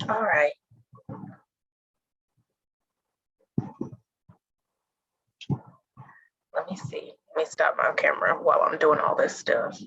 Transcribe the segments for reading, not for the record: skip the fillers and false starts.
All right. Let me see. Let me stop my camera while I'm doing all this stuff.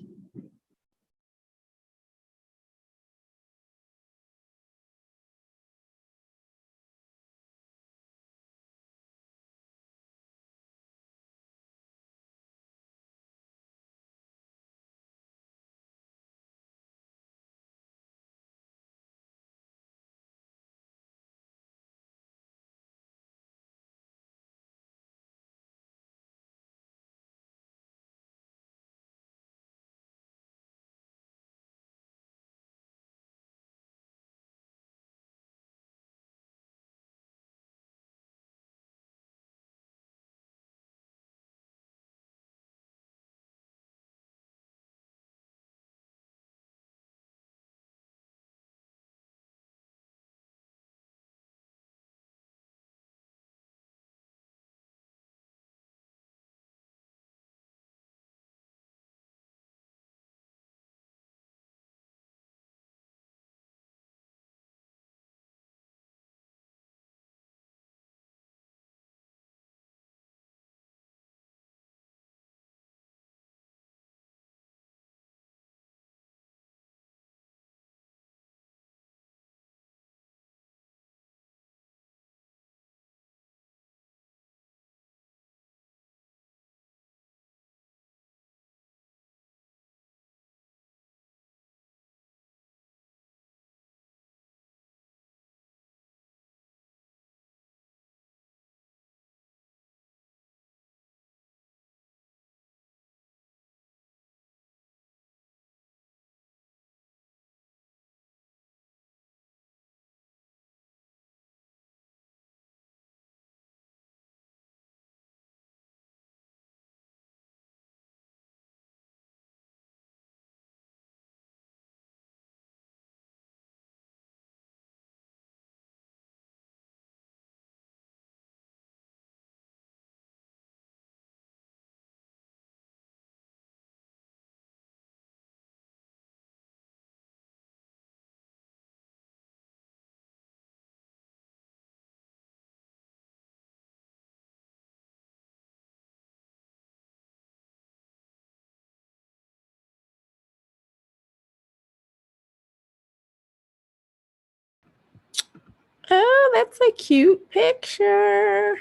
Oh, that's a cute picture.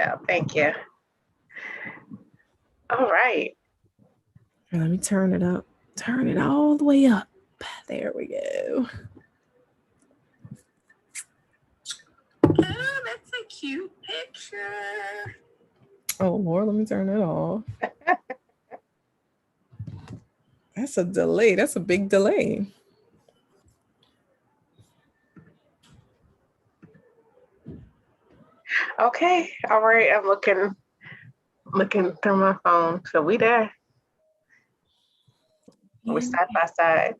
Yeah, thank you. All right. Let me turn it up. Turn it all the way up. There we go. Oh, that's a cute picture. Oh, Lord, let me turn it off. That's a delay. That's a big delay. Okay. All right. I'm looking through my phone. So we there. We're side by side.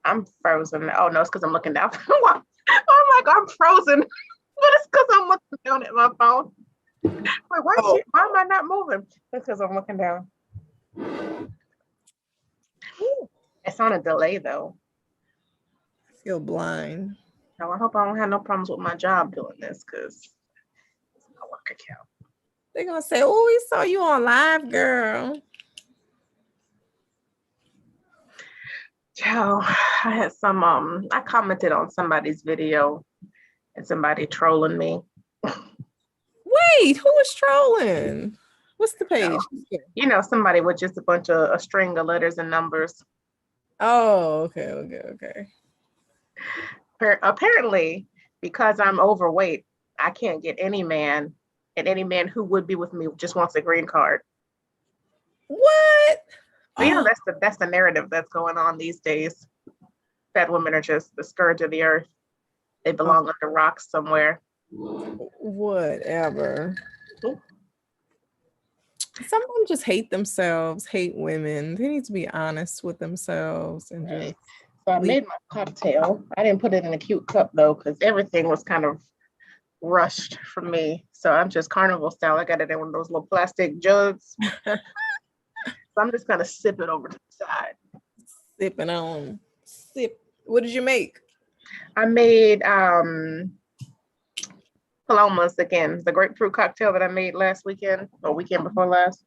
I'm frozen. Oh no, it's because I'm looking down. I'm like, I'm frozen. But it's because I'm looking down at my phone. Wait, why am I not moving? Because I'm looking down. It's on a delay though. I feel blind. So I hope I don't have no problems with my job doing this because it's my work account. They're gonna say, "Oh, we saw you on live, girl." Joe, I had some I commented on somebody's video and somebody trolling me. Wait, who was trolling? What's the page? Somebody with just a string of letters and numbers. Oh, okay. Apparently, because I'm overweight, I can't get any man, and any man who would be with me just wants a green card. What? But that's the narrative that's going on these days. That women are just the scourge of the earth. They belong under rocks somewhere. Whatever. Some of them just hate themselves, hate women. They need to be honest with themselves and just. So I made my cocktail. I didn't put it in a cute cup though, because everything was kind of rushed for me. So I'm just carnival style. I got it in one of those little plastic jugs. So I'm just gonna sip it over to the side. sipping on. What did you make? I made Palomas again, the grapefruit cocktail that I made last weekend or weekend before last.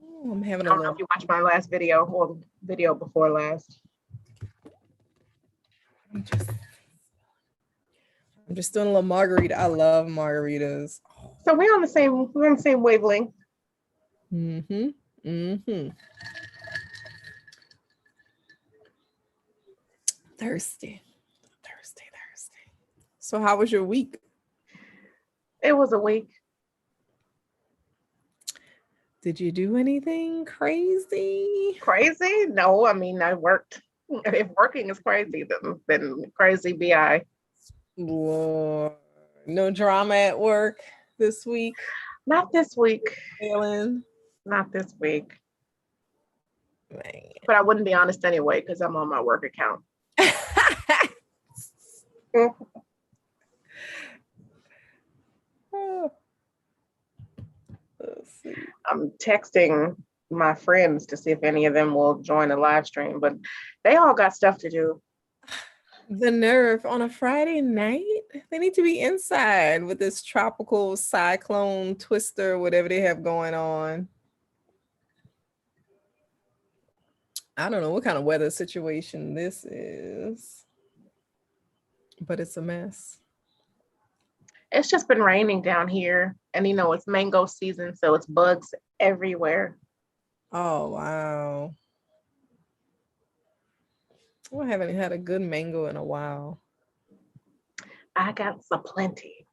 Oh, I'm having I don't know if you watched my last video or video before last. I'm just doing a little margarita. I love margaritas. So we're on the same wavelength. Mm-hmm. Mm-hmm. Thirsty. So how was your week? It was a week. Did you do anything crazy? Crazy? No, I mean, I worked. If working is crazy, then crazy BI. Lord. No drama at work this week? Not this week. Feeling? Not this week. Man. But I wouldn't be honest anyway because I'm on my work account. Let's see. I'm texting my friends to see if any of them will join the live stream, but they all got stuff to do. The nerve on a Friday night. They need to be inside with this tropical cyclone twister, whatever they have going on. I don't know what kind of weather situation this is, but it's a mess. It's just been raining down here, and it's mango season, so it's bugs everywhere. Oh, wow. I haven't had a good mango in a while. I got some plenty.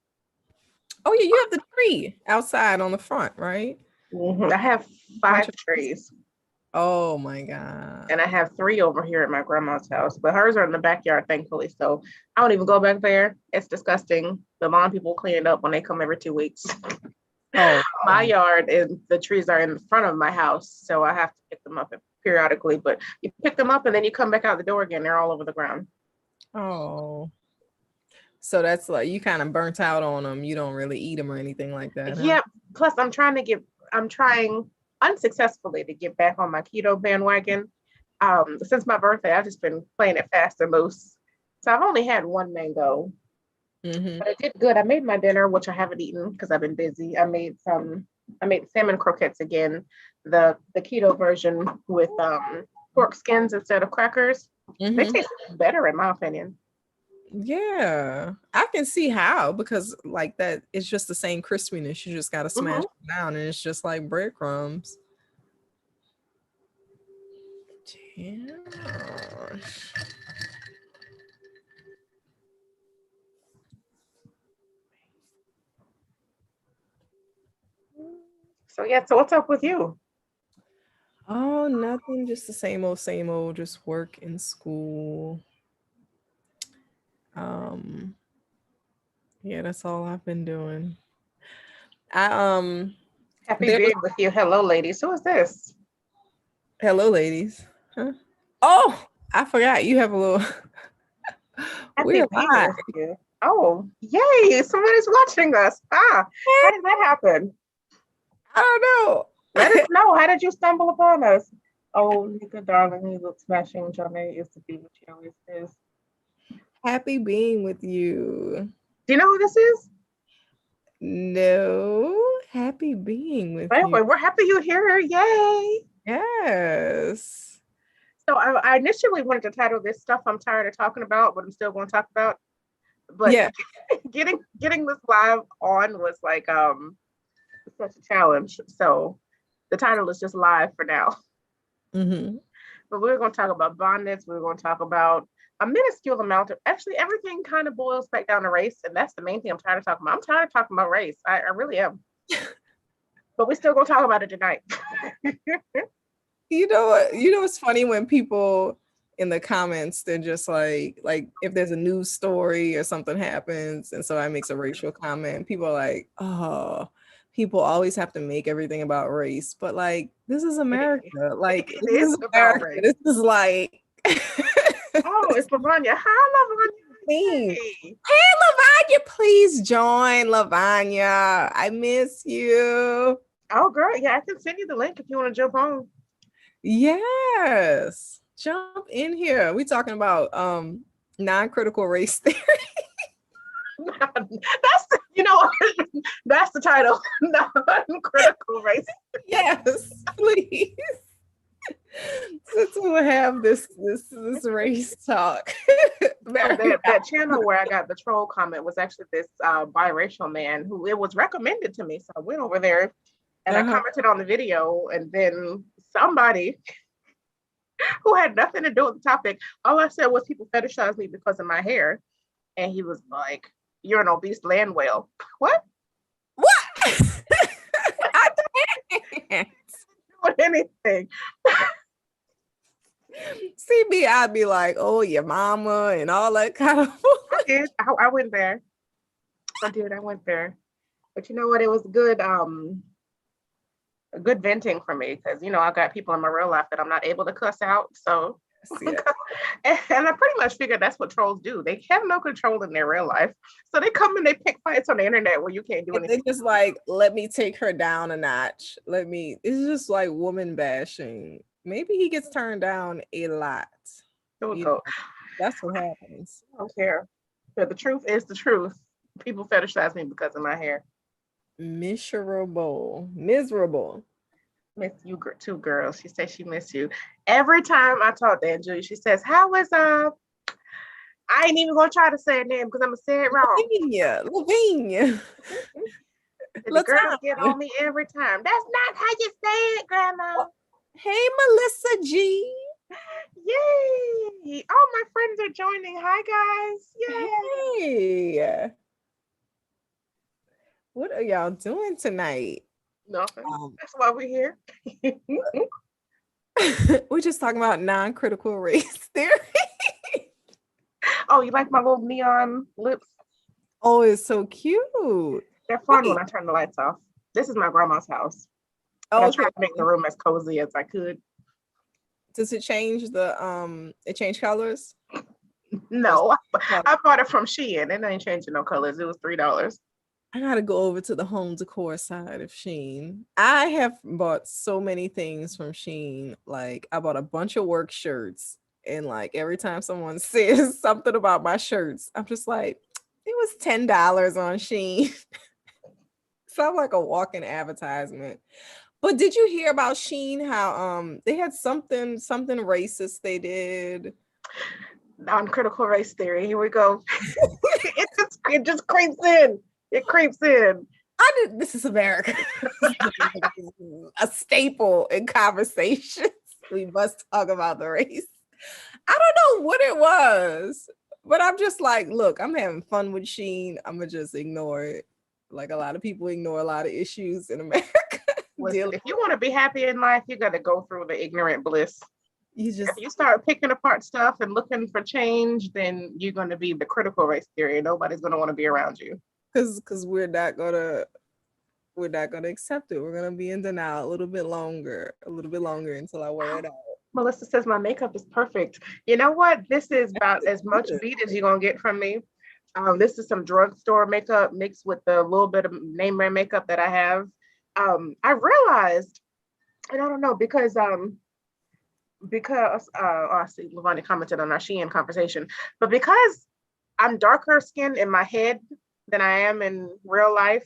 Oh, yeah, you have the tree outside on the front, right? Mm-hmm. I have 5 trees. Oh, my God. And I have 3 over here at my grandma's house, but hers are in the backyard, thankfully, so I don't even go back there. It's disgusting. The lawn people clean it up when they come every 2 weeks. Oh, my yard and the trees are in front of my house, so I have to pick them up periodically, but you pick them up and then you come back out the door again, they're all over the ground. Oh, so that's like you kind of burnt out on them. You don't really eat them or anything like that. Huh? Yeah, plus I'm trying unsuccessfully to get back on my keto bandwagon. Since my birthday, I've just been playing it fast and loose, so I've only had 1 mango. Mm-hmm. But it did good. I made my dinner, which I haven't eaten because I've been busy. I made salmon croquettes again, the keto version with pork skins instead of crackers. Mm-hmm. They taste better in my opinion. Yeah, I can see how, because like that, it's just the same crispiness. You just got to smash it down and it's just like breadcrumbs. Yeah. So what's up with you? Oh, nothing. Just the same old, just work and school. Yeah, that's all I've been doing. Happy being with you. Hello, ladies. Who is this? Hello, ladies. Huh? Oh, I forgot you have a little. We're live. Oh, yay! Somebody's watching us. How did that happen? I don't know. Let us know. How did you stumble upon us? Oh, Nika, darling, you look smashing. Johnny used to be what she always is. Happy being with you. Do you know who this is? No. Happy being with you. We're happy you're here. Yay! Yes. So I initially wanted to title this "Stuff I'm Tired of Talking About," but I'm still going to talk about. But yeah, getting this live on was like such a challenge. So the title is just live for now. Mm-hmm. But we're going to talk about bonnets. We're going to talk about a minuscule amount of, actually everything kind of boils back down to race. And that's the main thing I'm tired of talking about. I'm tired of talking about race. I really am. But we're still going to talk about it tonight. You know what? It's funny when people in the comments, they're just like if there's a news story or something happens and somebody makes a racial comment, people are like, oh, people always have to make everything about race. But like, this is America. Like, this is America. This is like oh, it's Lavanya. Hi, Lavanya. Hey, Lavanya, please join. Lavanya, I miss you. Oh, girl. Yeah, I can send you the link if you want to jump on. Yes. Jump in here. We talking about non-critical race theory. That's the, you know what? That's the title. Non-critical race. Yes, please. Since we'll have this race talk. Oh, that channel where I got the troll comment was actually this biracial man who it was recommended to me. So I went over there and I commented on the video, and then somebody who had nothing to do with the topic, all I said was people fetishize me because of my hair. And he was like, "You're an obese land whale." What? What? I can't do anything. See me, I'd be like, "Oh, your mama," and all that kind of. I did. I went there. I did. I went there. But you know what? It was good. A good venting for me because you know I got people in my real life that I'm not able to cuss out. So, yeah. and I pretty much figured that's what trolls do. They have no control in their real life, so they come and they pick fights on the internet where you can't do anything. They just like, let me take her down a notch. It's just like woman bashing. Maybe he gets turned down a lot. That's what happens. I don't care. But the truth is the truth. People fetishize me because of my hair. Miserable. Miss you too, girl. She says she miss you. Every time I talk to Julie, she says, "How was I ain't even gonna try to say a name because I'm gonna say it wrong. Lavinia. The girls get on me every time. That's not how you say it, Grandma. Hey, Melissa G. Yay! All my friends are joining. Hi, guys. Yay! Hey. What are y'all doing tonight? Nothing. That's why we're here. We're just talking about non-critical race theory. Oh, you like my little neon lips? Oh, it's so cute. They're fun when I turn the lights off. This is my grandma's house. Oh, I tried to make the room as cozy as I could. Does it change it change colors? No, I bought it from Shein. It ain't changing no colors. It was $3. I gotta go over to the home decor side of Shein. I have bought so many things from Shein. Like I bought a bunch of work shirts, and like every time someone says something about my shirts, I'm just like, it was $10 on Shein. So I'm like a walking advertisement. But did you hear about Shein? How they had something racist they did? Non-critical race theory. Here we go. it just creeps in. It creeps in. This is America. A staple in conversations. We must talk about the race. I don't know what it was, but I'm just like, look, I'm having fun with Shein. I'm gonna just ignore it. Like a lot of people ignore a lot of issues in America. Listen, if you want to be happy in life, you got to go through the ignorant bliss. If you start picking apart stuff and looking for change, then you're going to be the critical race theory. Nobody's going to want to be around you. Because we're not gonna accept it. We're gonna be in denial a little bit longer until I wear it out. Melissa says my makeup is perfect. You know what? This is about as much beat as you're gonna get from me. This is some drugstore makeup mixed with the little bit of name brand makeup that I have. I realized, and I don't know, because I see Lavanya commented on our Shein conversation, but because I'm darker skinned in my head than I am in real life,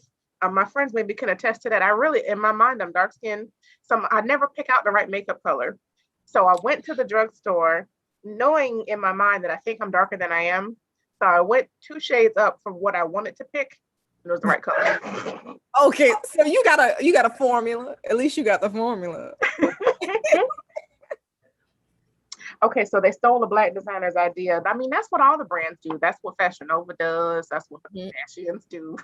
my friends maybe can attest to that. I really, in my mind, I'm dark skinned, so I never pick out the right makeup color. So I went to the drugstore knowing in my mind that I think I'm darker than I am. So I went 2 shades up from what I wanted to pick. It was the right color. Okay, so you got a formula. At least you got the formula. Okay, so they stole a Black designer's idea. I mean, that's what all the brands do. That's what Fashion Nova does. That's what the Kardashians do.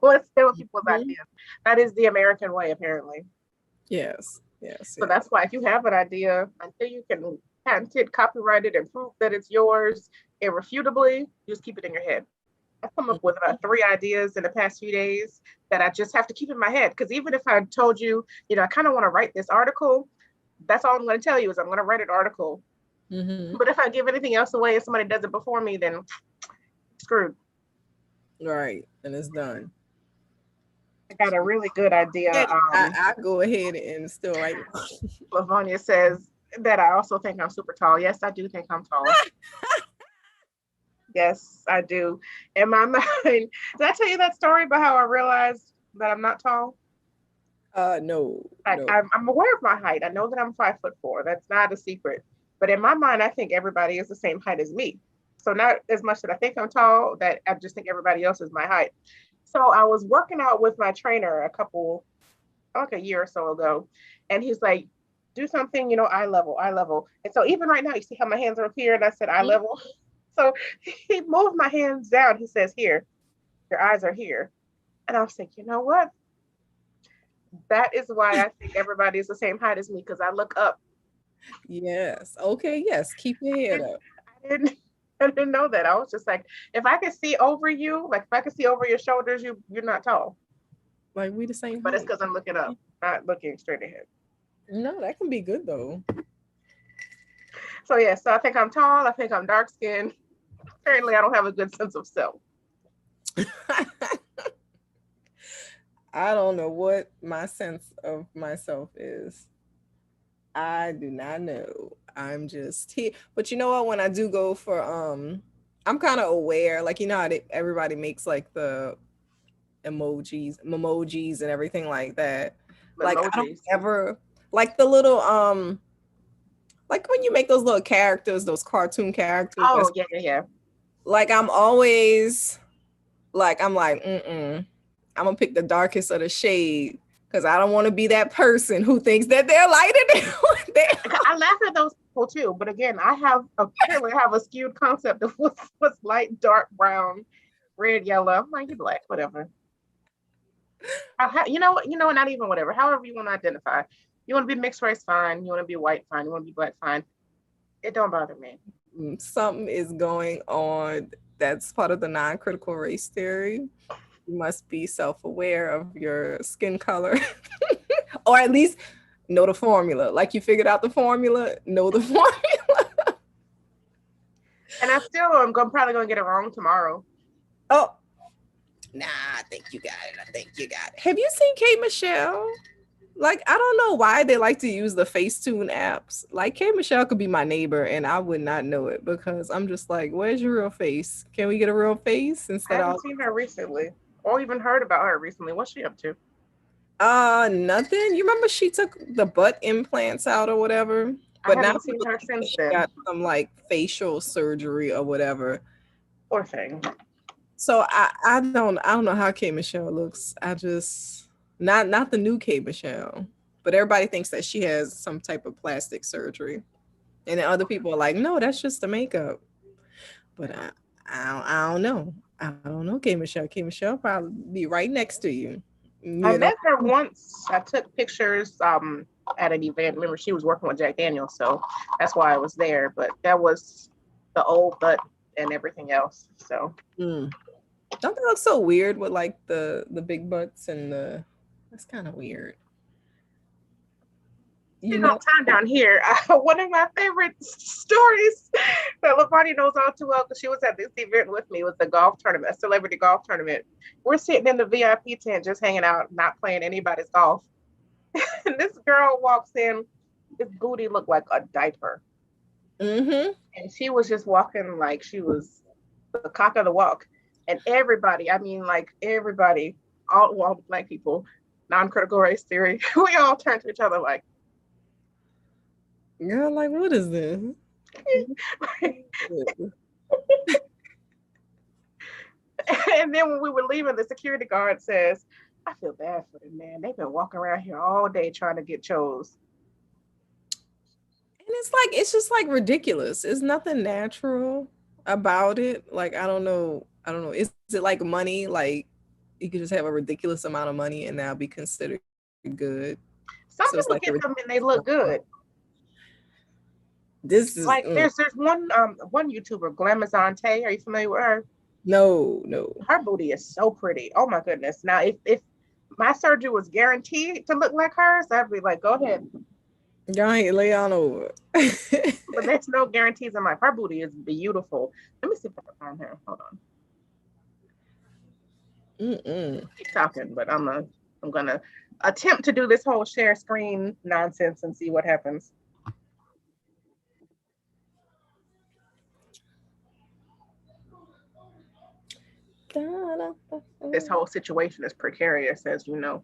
Let's steal people's ideas. That is the American way, apparently. Yes. So that's why if you have an idea, until you can patent it, copyright it, and prove that it's yours irrefutably, just keep it in your head. I've come up with about 3 ideas in the past few days that I just have to keep in my head. Because even if I told you, I kind of want to write this article, that's all I'm going to tell you is I'm going to write an article. Mm-hmm. But if I give anything else away and somebody does it before me, then screwed. Right. And it's done. I got a really good idea. Yeah, I go ahead and still right. Lavonia says that I also think I'm super tall. Yes, I do think I'm tall. Yes, I do. In my mind, did I tell you that story about how I realized that I'm not tall? No, Like no. I'm aware of my height. I know that I'm 5'4". That's not a secret. But in my mind, I think everybody is the same height as me. So not as much that I think I'm tall, that I just think everybody else is my height. So I was working out with my trainer like a year or so ago, and he's like, "Do something, eye level, eye level." And so even right now, you see how my hands are up here, and I said eye level. So he moved my hands down. He says, "Here, your eyes are here." And I was like, you know what? That is why I think everybody is the same height as me because I look up. Yes. Okay. Yes. Keep your head up. I didn't I didn't know that. I was just like, if I could see over you, like if I could see over your shoulders, you're not tall. Like we the same But it's height. because I'm looking up, not looking straight ahead. No, that can be good though. So yeah, so I think I'm tall. I think I'm dark skinned. Apparently, I don't have a good sense of self. I don't know what my sense of myself is. I do not know. I'm just here. But you know what? When I do go for I'm kind of aware, like how everybody makes like the emojis and everything like that. Like I don't Emojis. ever like the little like when you make those little characters, those cartoon characters. Oh yeah, yeah, yeah. Like I'm always like I'm like, mm-mm. I'm gonna pick the darkest of the shade because I don't want to be that person who thinks that they're lighter than I laugh at those people too, but again, apparently have a skewed concept of what's light, dark, brown, red, yellow. I'm like, you black, whatever. Not even whatever. However you want to identify. You want to be mixed race, fine. You want to be white, fine. You want to be black, fine. It don't bother me. Something is going on. That's part of the non-critical race theory. You must be self-aware of your skin color, or at least know the formula. Like you figured out the formula, know the formula. And I'm probably gonna get it wrong tomorrow. Oh, nah, I think you got it. I think you got it. Have you seen K Michelle? Like, I don't know why they like to use the Facetune apps. Like, K Michelle could be my neighbor and I would not know it because I'm just like, where's your real face? Can we get a real face I instead haven't of seen her recently, or even heard about her recently. What's she up to? nothing. You remember she took the butt implants out or whatever? I But now haven't seen her since she then. got some like facial surgery or whatever. Poor thing. So I don't know how K Michelle looks. I just not the new K Michelle, but everybody thinks that she has some type of plastic surgery, and then other people are like, no, that's just the makeup. But I don't know. I don't know K Michelle. K Michelle probably be right next to you. I You know. met her once. I took pictures at an event. Remember, she was working with Jack Daniels, so that's why I was there. But that was the old butt and everything else. So Mm. Don't they look so weird with like the big butts and the? That's kind of weird. You know. time down here. One of my favorite stories that Lavani knows all too well because she was at this event with me was the golf tournament, a celebrity golf tournament. We're sitting in the VIP tent just hanging out, not playing anybody's golf. And this girl walks in, this booty looked like a diaper. Mm-hmm. And she was just walking like she was the cock of the walk. And everybody, I mean, like everybody, all the black people, non-critical race theory, we all turned to each other like, Girl, like what is this? And then when we were leaving, the security guard says, I feel bad for them, man. They've been walking around here all day trying to get chose. And it's just like ridiculous. It's nothing natural about it. Like I don't know. Is it like money? Like you could just have a ridiculous amount of money and now be considered good. Some So it's people like get them and they look good. This is Like there's one YouTuber, Glamazante. Are you familiar with her? no. Her booty is so pretty. Oh my goodness. Now if my surgery was guaranteed to look like hers, I'd be like, go ahead. Y'all ain't lay on over. But there's no guarantees in life. Her booty is beautiful. Let me see if I can find her. Hold on. Mm-mm. Keep talking, but I'm a I'm gonna attempt to do this whole share screen nonsense and see what happens. This whole situation is precarious, as you know.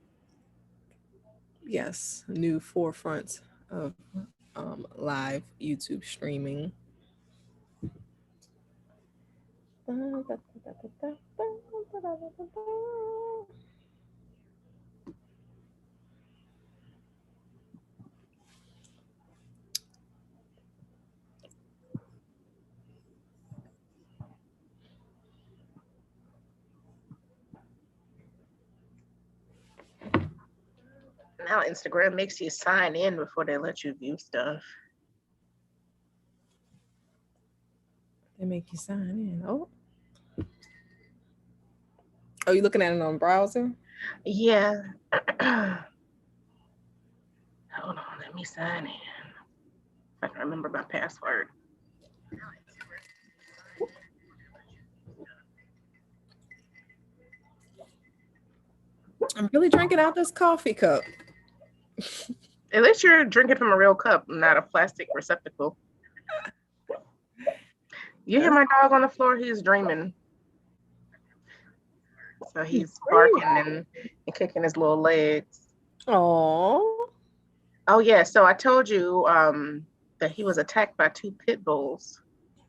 Yes, new forefront of live YouTube streaming. Now Instagram makes you sign in before they let you view stuff. They make you sign in. Oh, you looking at it on browser? Yeah. Hold on, let me sign in. I can remember my password. I'm really drinking out this coffee cup. At least you're drinking from a real cup, not a plastic receptacle. You hear my dog on the floor? He's dreaming. So he's barking and kicking his little legs. Oh. Oh yeah. So I told you that he was attacked by 2 pit bulls.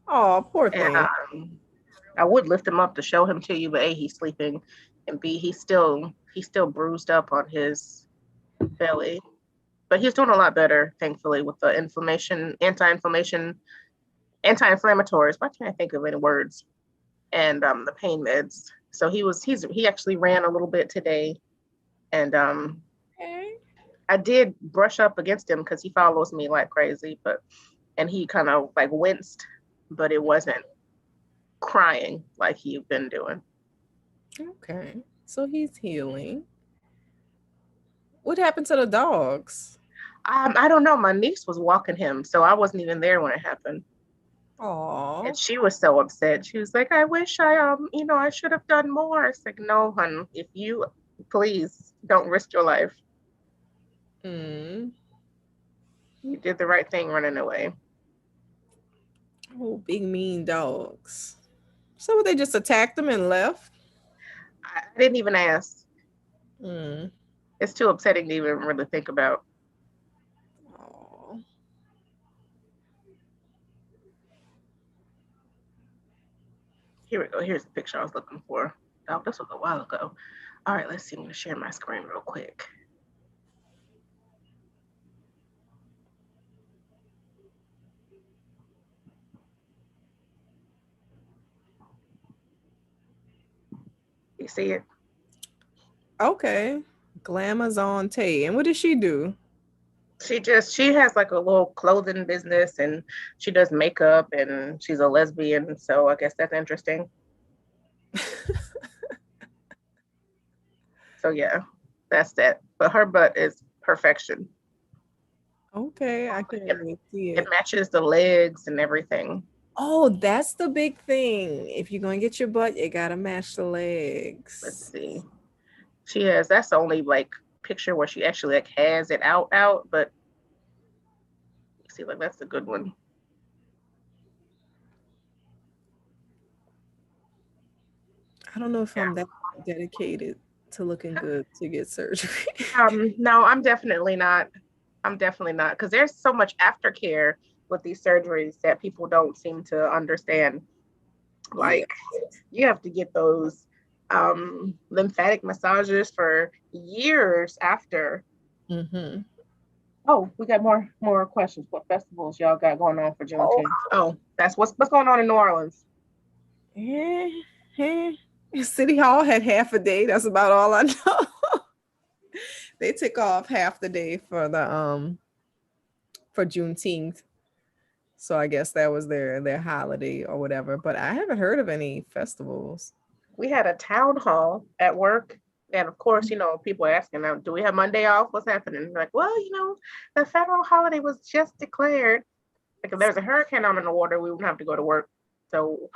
Oh, poor thing. And I would lift him up to show him to you, but A, he's sleeping, and B, he's still bruised up on his belly. But he's doing a lot better, thankfully, with the anti-inflammatories. Why can't I think of any words? And the pain meds. So he actually ran a little bit today, and Okay. I did brush up against him because he follows me like crazy, and he kind of like winced, but it wasn't crying like he'd been doing. Okay. So he's healing. What happened to the dogs? I don't know. My niece was walking him, so I wasn't even there when it happened. Oh. And she was so upset. She was like, "I wish I should have done more." It's like, "No, hun. If you please don't risk your life. Mm. You did the right thing running away." Oh, big mean dogs. So they just attacked them and left? I didn't even ask. Mm. It's too upsetting to even really think about. Oh. Here we go. Here's the picture I was looking for. Oh, this was a while ago. All right, let's see. I'm going to share my screen real quick. You see it? Okay. Glamazon Tay. And what does she do? She has like a little clothing business, and she does makeup, and she's a lesbian. So I guess that's interesting. So yeah, that's that. But her butt is perfection. Okay, I can't even see It it. matches the legs and everything. Oh, that's the big thing. If you're gonna get your butt, you gotta match the Let's legs. see. That's the only like picture where she actually like has it out, but you see, like that's a good one. I don't know if I'm that dedicated to looking good to get surgery. No, I'm definitely not. Because there's so much aftercare with these surgeries that people don't seem to understand. Like you have to get those lymphatic massages for years after. Mm-hmm. Oh, we got more questions. What festivals y'all got going on for Juneteenth? Oh, that's what's going on in New Orleans. City Hall had half a day. That's about all I know. They took off half the day for the for Juneteenth. So I guess that was their holiday or whatever. But I haven't heard of any festivals. We had a town hall at work. And of course, people are asking now, do we have Monday off? What's happening? Like, well, the federal holiday was just declared. Like if there's a hurricane on in the water, we wouldn't have to go to work. So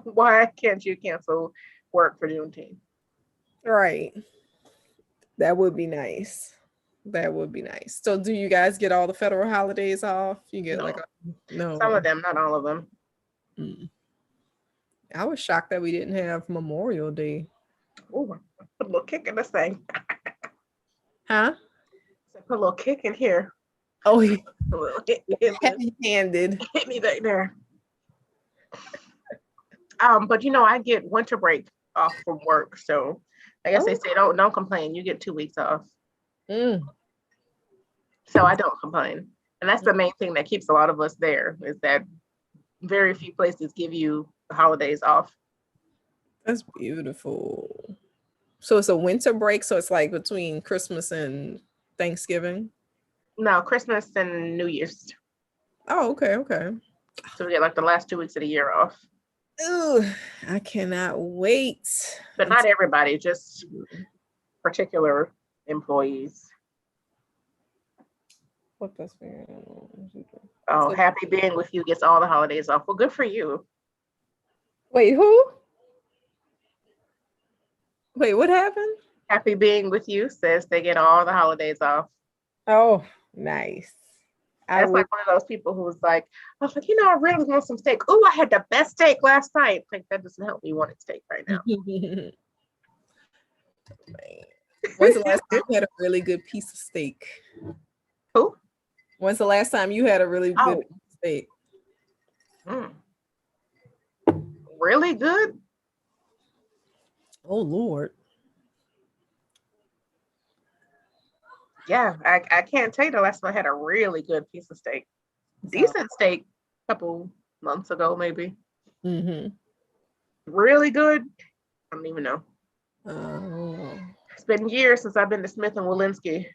why can't you cancel work for Juneteenth? Right. That would be nice. That would be nice. So do you guys get all the federal holidays off? You get No, like some no. of them, not all of them. Mm. I was shocked that we didn't have Memorial Day. Ooh, put a little kick in this thing. Huh? So put a little kick in here. Oh, yeah. A little hit Heavy-handed. hit me back there. But I get winter break off from work, so I guess they say don't complain. You get 2 weeks off, so I don't complain, and that's the main thing that keeps a lot of us there is that very few places give you the holidays off. That's beautiful. So it's a winter break, so it's like between Christmas and Thanksgiving. No, Christmas and New Year's. Oh, okay. So we get like the last 2 weeks of the year off. Ooh, I cannot wait. But not everybody, just particular employees. What that's Oh, Happy Being With You gets all the holidays off. Well, good for you. Wait, who? Wait, what happened? Happy Being With You says they get all the holidays off. Oh, nice. That's like one of those people who's like, I was like, I really want some steak. Oh, I had the best steak last night. Like, that doesn't help me want steak right now. When's the last time you had a really good piece of steak? Who? When's the last time you had a really good steak? Really good? Oh, Lord. Yeah, I can't tell you the last time I had a really good piece of steak. Decent steak a couple months ago, maybe. Really good? I don't even know. It's been years since I've been to Smith and Walensky.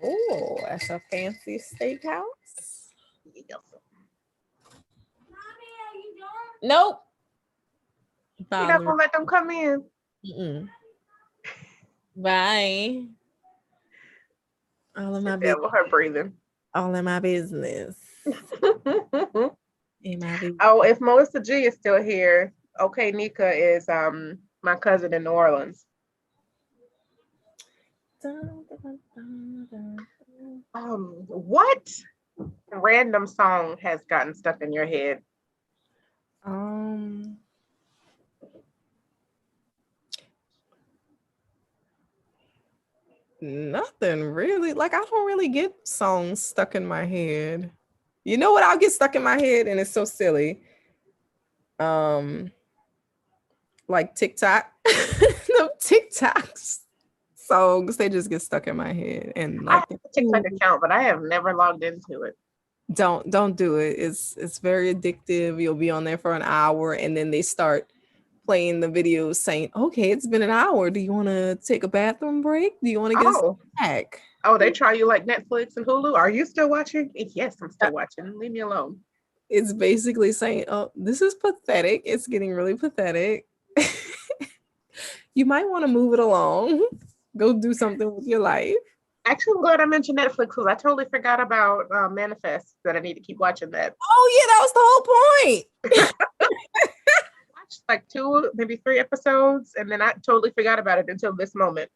Oh, that's a fancy steakhouse. Yes. Mommy, are you done? Nope. You're not gonna let them come in. Bye. All of my business. With her breathing. All in my business. Oh, if Melissa G is still here, okay, Nika is my cousin in New Orleans. What random song has gotten stuck in your head? Nothing really. Like, I don't really get songs stuck in my head. You know what? I'll get stuck in my head, and it's so silly. Like TikTok, no TikToks songs. They just get stuck in my head, and like I have a TikTok account, but I have never logged into it. Don't do it. It's very addictive. You'll be on there for an hour, and then they start playing the videos saying, okay, it's been an hour. Do you want to take a bathroom break? Do you want to get a snack? Oh, they try you like Netflix and Hulu. Are you still watching? Yes, I'm still watching. Leave me alone. It's basically saying, oh, this is pathetic. It's getting really pathetic. You might want to move it along. Go do something with your life. Actually, I'm glad I mentioned Netflix because I totally forgot about Manifest, that I need to keep watching that. Oh, yeah, that was the whole point. Like 2, maybe 3 episodes, and then I totally forgot about it until this moment.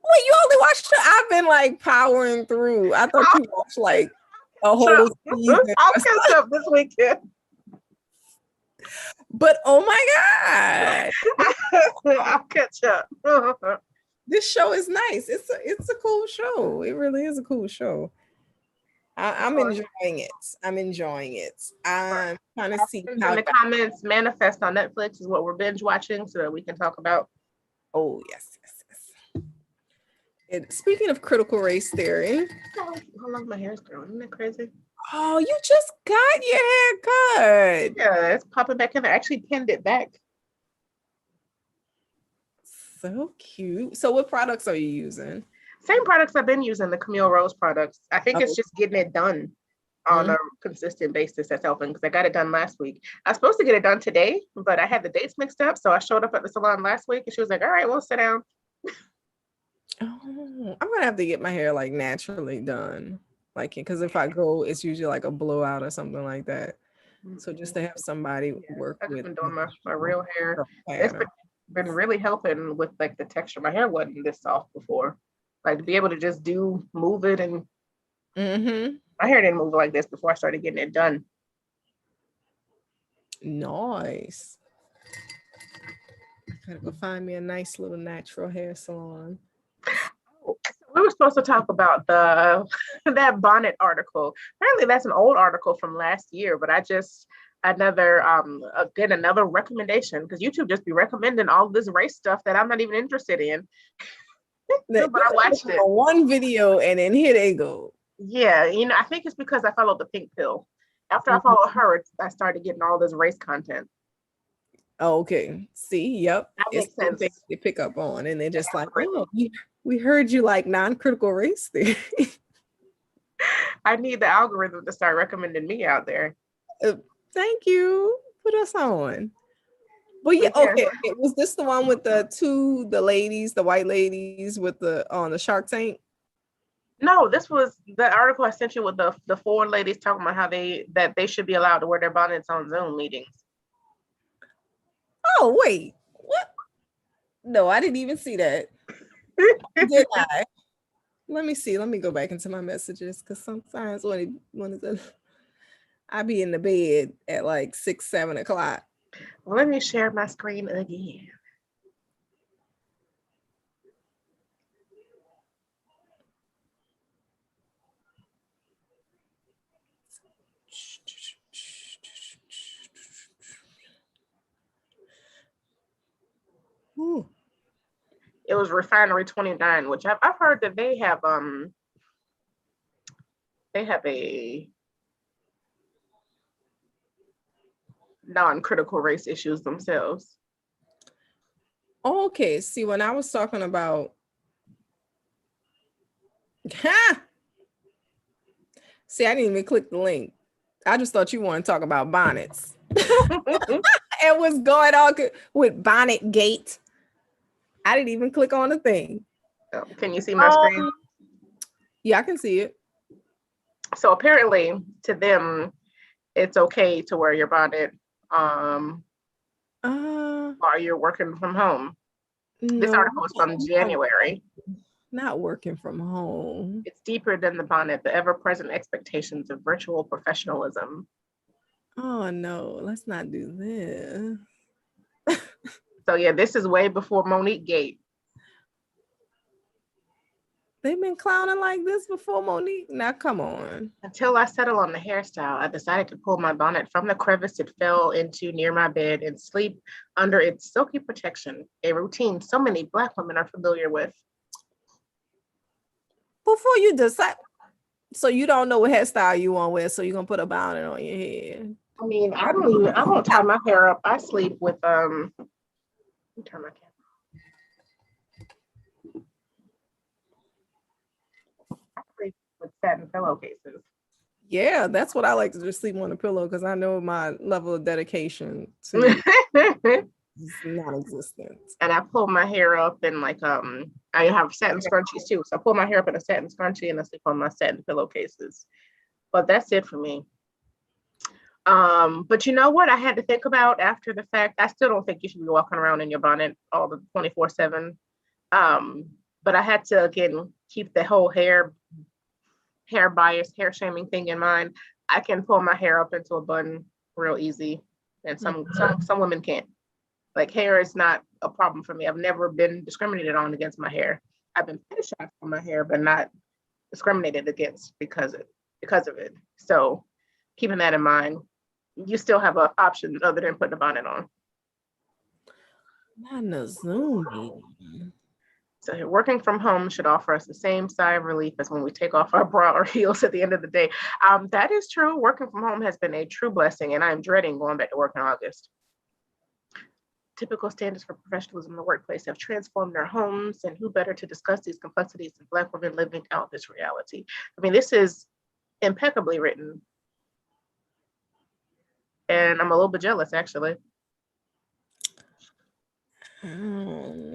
Wait, you only watched it? I've been like powering through. I thought you watched like a whole season. I'll catch up this weekend. But oh my God. I'll catch up. This show is nice. It's a cool show. It really is a cool show. I'm enjoying it. I'm trying to see how in the comments. Manifest on Netflix is what we're binge watching, so that we can talk about. Oh yes. Speaking of critical race theory, how long my hair is growing? Isn't that crazy? Oh, you just got your hair cut. Yeah, it's popping back in. I actually pinned it back. So cute. So what products are you using? Same products I've been using, the Camille Rose products. I think it's just getting it done on a consistent basis that's helping, because I got it done last week. I was supposed to get it done today, but I had the dates mixed up. So I showed up at the salon last week and she was like, all right, we'll sit down. Oh, I'm going to have to get my hair like naturally done. Like, because if I go, it's usually like a blowout or something like that. So just to have somebody work I've with. been doing my real hair. been really helping with like the texture. My hair wasn't this soft before. Like to be able to just move it, and my hair didn't move like this before I started getting it done. Nice. Gotta go find me a nice little natural hair salon. We were supposed to talk about that bonnet article. Apparently that's an old article from last year, but another recommendation, because YouTube just be recommending all this race stuff that I'm not even interested in. But I watched it. One video and then here they go. Yeah, I think it's because I followed the pink pill. After I followed her, I started getting all this race content. Oh, okay. See, yep. That makes sense. They pick up on, and they're just like, oh, we heard you like non-critical race theory. I need the algorithm to start recommending me out there. Thank you. Put us on. But yeah, okay. Was this the one with the ladies, the white ladies with on the Shark Tank? No, this was the article I sent you with the 4 ladies talking about how they should be allowed to wear their bonnets on Zoom meetings. Oh, wait. What? No, I didn't even see that. Did I? Let me see. Let me go back into my messages, because sometimes I be in the bed at like 6, 7 o'clock. Well, let me share my screen again. Ooh. It was Refinery 29, which I've heard that they have a non-critical race issues themselves. Okay, see, when I was talking about see, I didn't even click the link. I just thought you wanted to talk about bonnets. It was going on with Bonnet Gate. I didn't even click on the thing. Oh, can you see my screen? Yeah, I can see it. So apparently to them, it's okay to wear your bonnet while you're working from home. No, this article is from January. Not working from home. It's deeper than the bonnet, the ever-present expectations of virtual professionalism. Oh no, let's not do this. So yeah, this is way before Monique Gate. They've been clowning like this before Monique. Now come on. Until I settle on the hairstyle, I decided to pull my bonnet from the crevice it fell into near my bed and sleep under its silky protection, a routine so many Black women are familiar with. Before you decide, so you don't know what hairstyle you want to wear, so you're gonna put a bonnet on your head. I mean, I don't tie my hair up. I sleep with let me turn my camera. I sleep with satin pillowcases. Yeah, that's what I like to just sleep on a pillow, because I know my level of dedication to is non-existent. And I pull my hair up and like I have satin scrunchies too. So I pull my hair up in a satin scrunchie and I sleep on my satin pillowcases. But that's it for me. But you know what I had to think about after the fact? I still don't think you should be walking around in your bonnet all the 24/7. But I had to again keep the whole hair bias, hair shaming thing in mind. I can pull my hair up into a bun real easy, and some women can't. Like, hair is not a problem for me. I've never been discriminated on against my hair. I've been fetishized for my hair, but not discriminated against because of it. So keeping that in mind, you still have an option other than putting a bonnet on. Not in a Zoom meeting. So working from home should offer us the same sigh of relief as when we take off our bra or heels at the end of the day. That is true. Working from home has been a true blessing, and I'm dreading going back to work in August. Typical standards for professionalism in the workplace have transformed our homes, and who better to discuss these complexities than Black women living out this reality? I mean, this is impeccably written. And I'm a little bit jealous, actually. I don't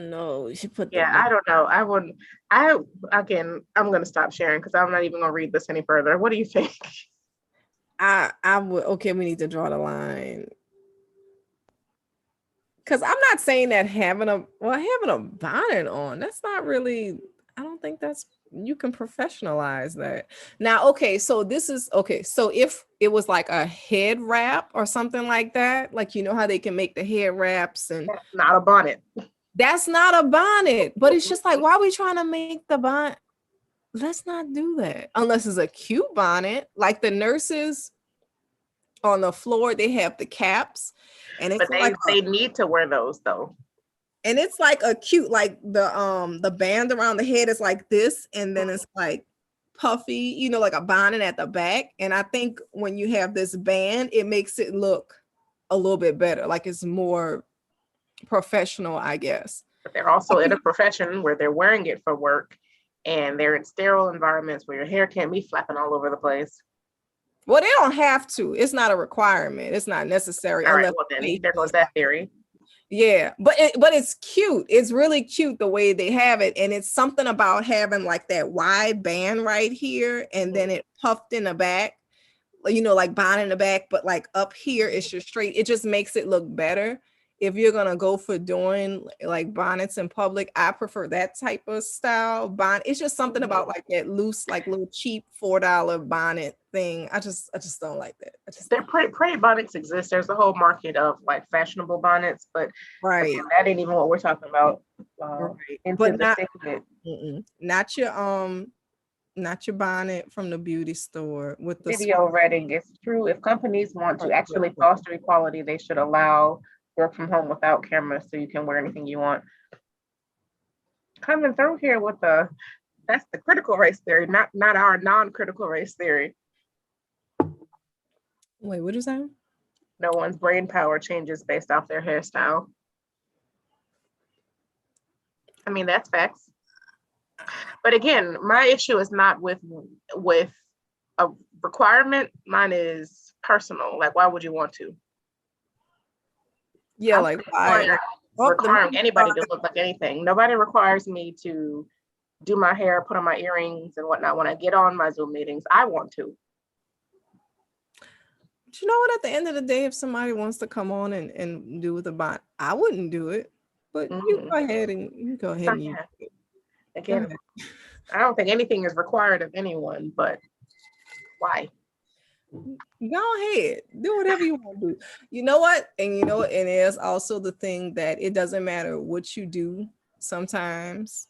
know. You should put I don't know. I'm going to stop sharing because I'm not even going to read this any further. What do you think? I would, okay, we need to draw the line. Because I'm not saying that having a bonnet on, that's not really, I don't think that's, you can professionalize that. Now, okay, so this is, okay, so if it was like a head wrap or something like that, like, you know how they can make the head wraps, and That's not a bonnet. that's not a bonnet, but it's just like, why are we trying to make the bonnet? Let's not do that unless it's a cute bonnet, like the nurses on the floor, they have the caps, and it's But they need to wear those though. and it's like a cute, like the band around the head is like this, and then it's like puffy, you know, like a bonnet at the back. And I think when you have this band, it makes it look a little bit better, like it's more professional, I guess. But they're also in a profession where they're wearing it for work, and they're in sterile environments where your hair can't be flapping all over the place. Well, they don't have to. It's not a requirement. It's not necessary. All right, well then there goes that theory. Yeah, but it's cute. It's really cute the way they have it, and it's something about having like that wide band right here, and then it puffed in the back, you know, like bonnet in the back, but like up here it's just straight. It just makes it look better. If you're gonna go for doing like bonnets in public, I prefer that type of style bonnet. It's just something about like that loose, like little cheap $4 bonnet thing. I just don't like that. They're pretty bonnets exist. There's a whole market of like fashionable bonnets, but right, again, that ain't even what we're talking about. Right. But not your bonnet from the beauty store with the video reading. It's true. If companies want to actually foster equality, they should allow work from home without cameras so you can wear anything you want. Coming through here with that's the critical race theory, not our non-critical race theory. Wait, what is that? No one's brain power changes based off their hairstyle. I mean, that's facts. But again, my issue is not with a requirement. Mine is personal. Like, why would you want to? Yeah, like why? Requiring anybody to look like anything. Nobody requires me to do my hair, put on my earrings and whatnot when I get on my Zoom meetings. I want to. But you know what? At the end of the day, if somebody wants to come on and do with a bot, I wouldn't do it. But you go ahead and use it. Again, I don't think anything is required of anyone, but why? Go ahead, do whatever you want to do. You know what? And it is also the thing that it doesn't matter what you do. Sometimes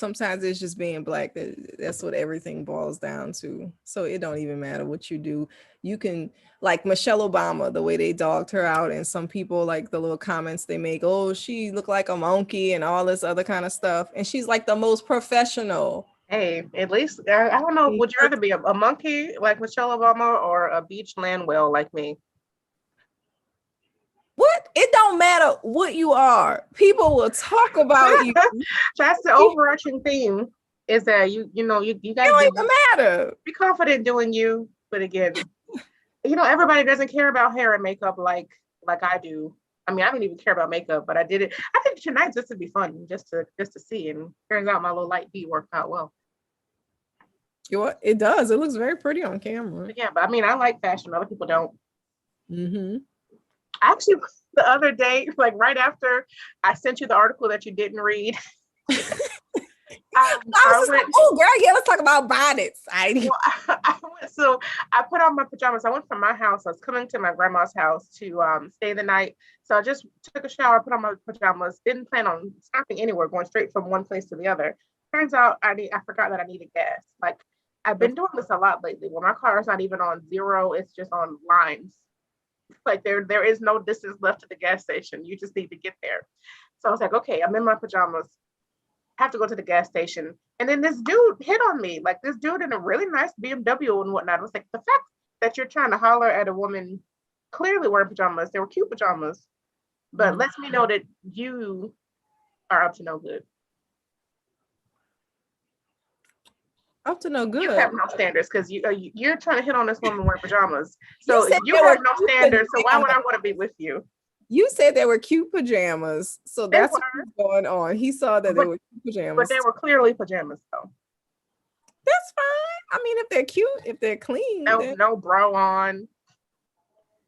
it's just being black. That's what everything boils down to. So it don't even matter what you do. You can, like Michelle Obama, the way they dogged her out, and some people like the little comments they make, oh, she looked like a monkey and all this other kind of stuff. And she's like the most professional. Hey, at least, I don't know, would you rather be a monkey like Michelle Obama or a beach land whale like me? What? It don't matter what you are. People will talk about you. That's the overarching theme, is that you guys don't even matter. Be confident doing you. But again, everybody doesn't care about hair and makeup like I do. I mean, I don't even care about makeup, but I did it. I did it tonight just to be fun, just to see. And turns out my little light bead worked out well. It does. It looks very pretty on camera. Yeah, but I mean, I like fashion. Other people don't. Mm-hmm. Actually, the other day, like right after I sent you the article that you didn't read, I was like, oh, girl, yeah, let's talk about bonnets. So I put on my pajamas. I went from my house. I was coming to my grandma's house to stay the night. So I just took a shower, put on my pajamas, didn't plan on stopping anywhere, going straight from one place to the other. Turns out I forgot that I needed gas. Like, I've been doing this a lot lately, where my car is not even on zero, it's just on lines. Like there is no distance left to the gas station. You just need to get there. So I was like, okay, I'm in my pajamas, have to go to the gas station. And then this dude hit on me, like this dude in a really nice BMW and whatnot. I was like, the fact that you're trying to holler at a woman clearly wearing pajamas, they were cute pajamas, but lets me know that you are up to no good. Up to no good. You have no standards, because you're trying to hit on this woman wearing pajamas. So you have no standards. So why would I want to be with you? You said they were cute pajamas, so that's what's going on. He saw that they were cute pajamas, but they were clearly pajamas, though. That's fine. I mean, if they're cute, if they're clean, No bra on.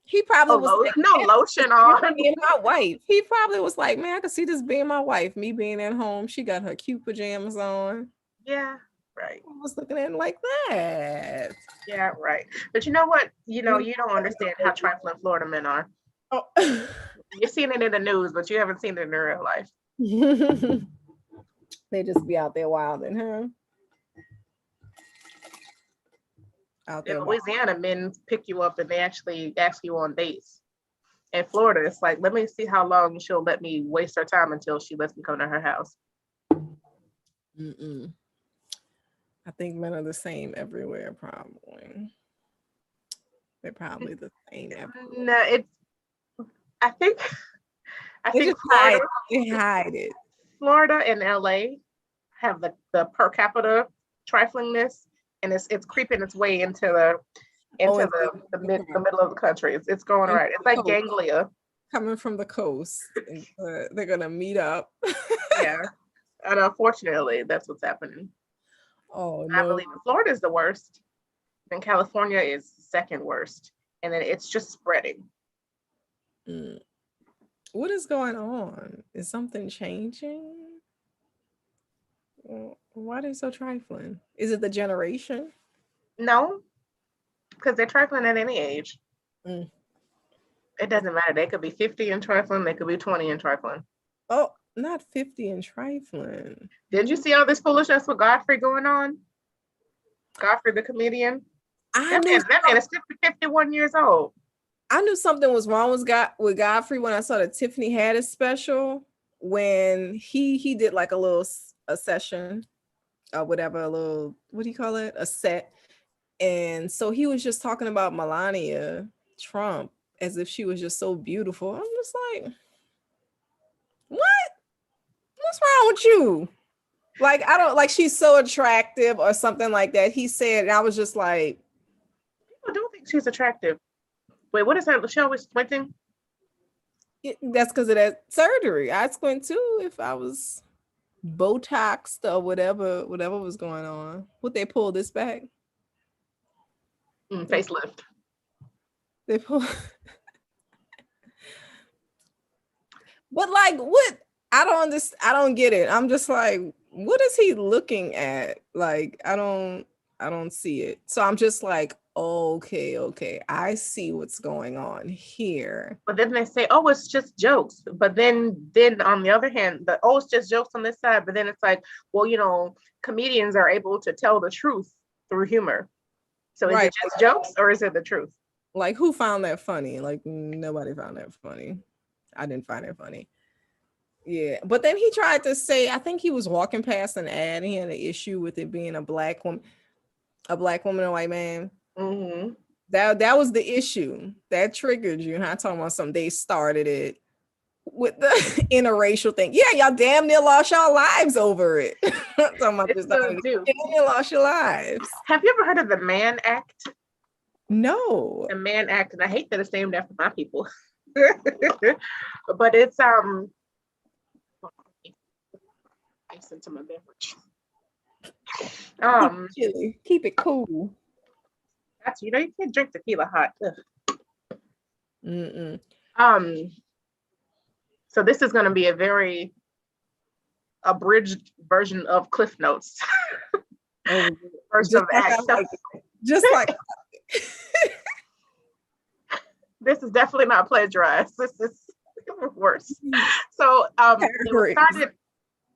He probably was like, no lotion on. Being my wife. He probably was like, man, I could see this being my wife. Me being at home, she got her cute pajamas on. Yeah, right. I was looking at it like that. Yeah, right. But you know what? You don't understand how trifling Florida men are. Oh. You're seeing it in the news, but you haven't seen it in real life. They just be out there wilding, huh? Out there. In Louisiana, men pick you up and they actually ask you on dates. In Florida, it's like, let me see how long she'll let me waste her time until she lets me come to her house. I think men are the same everywhere, probably. They're probably the same everywhere. No, I think Florida, they hide it. Florida and LA have the per capita triflingness, and it's creeping its way into the middle of the country. It's going right. It's like ganglia coming from the coast. They're gonna meet up. Yeah, and unfortunately, that's what's happening. Oh no! I believe Florida is the worst, then California is second worst, and then it's just spreading. What is going on? Is something changing? Why are they so trifling? Is it the generation? No, because they're trifling at any age. It doesn't matter. They could be 50 and trifling. They could be 20 and trifling. Oh, not 50 and trifling. Did you see all this foolishness with Godfrey going on? Godfrey, the comedian? That man is 51 years old. I knew something was wrong with Godfrey when I saw the Tiffany Haddish special, when he did like a session or whatever, what do you call it? A set. And so he was just talking about Melania Trump as if she was just so beautiful. I'm just like, what? What's wrong with you? Like, I don't like she's so attractive or something like that. He said, and I was just like, people don't think she's attractive. Wait, what is that? She always squinting? That's because of that surgery. I squint too if I was Botoxed or whatever was going on. Would they pull this back? Facelift. They pull. But like, what? I don't understand. I don't get it. I'm just like, what is he looking at? Like, I don't see it. So I'm just like, okay, I see what's going on here. But then they say, oh, it's just jokes. But then on the other hand, it's just jokes on this side. But then it's like, well, comedians are able to tell the truth through humor. So is it just jokes or is it the truth? Like, who found that funny? Like, nobody found that funny. I didn't find it funny. Yeah, but then he tried to say, I think he was walking past an ad and he had an issue with it being a black woman, and a white man. Mm-hmm. That was the issue that triggered you. And I'm talking about something, they started it with the interracial thing. Yeah, y'all damn near lost y'all lives over it. Talking about this, damn near lost your lives. Have you ever heard of the Mann Act? No. The Mann Act, and I hate that it's named after my people. But it's ice into my beverage. Keep it cool. That's you can't drink tequila hot. So this is going to be a very abridged version of Cliff Notes. First of just like this is definitely not plagiarized. This is worse. So it started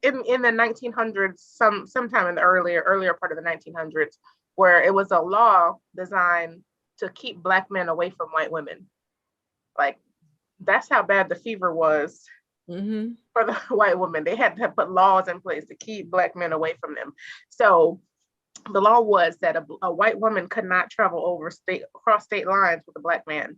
in the 1900s, sometime in the earlier part of the 1900s, where it was a law designed to keep Black men away from white women. Like, that's how bad the fever was for the white women. They had to put laws in place to keep Black men away from them. So the law was that a white woman could not travel across state lines with a Black man.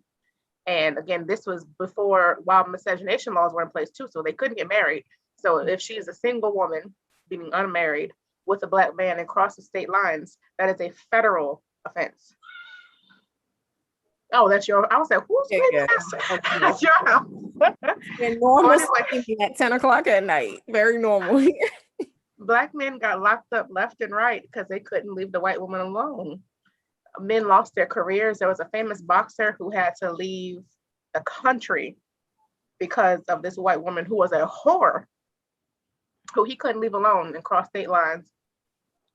And again, this was while miscegenation laws were in place too, so they couldn't get married. So if she's a single woman, being unmarried, with a Black man and crosses state lines, that is a federal offense. Oh, that's your. I was like, who's that's your house? Normal at 10 o'clock at night. Very normal. Black men got locked up left and right because they couldn't leave the white woman alone. Men lost their careers. There was a famous boxer who had to leave the country because of this white woman who was a whore, who he couldn't leave alone and cross state lines.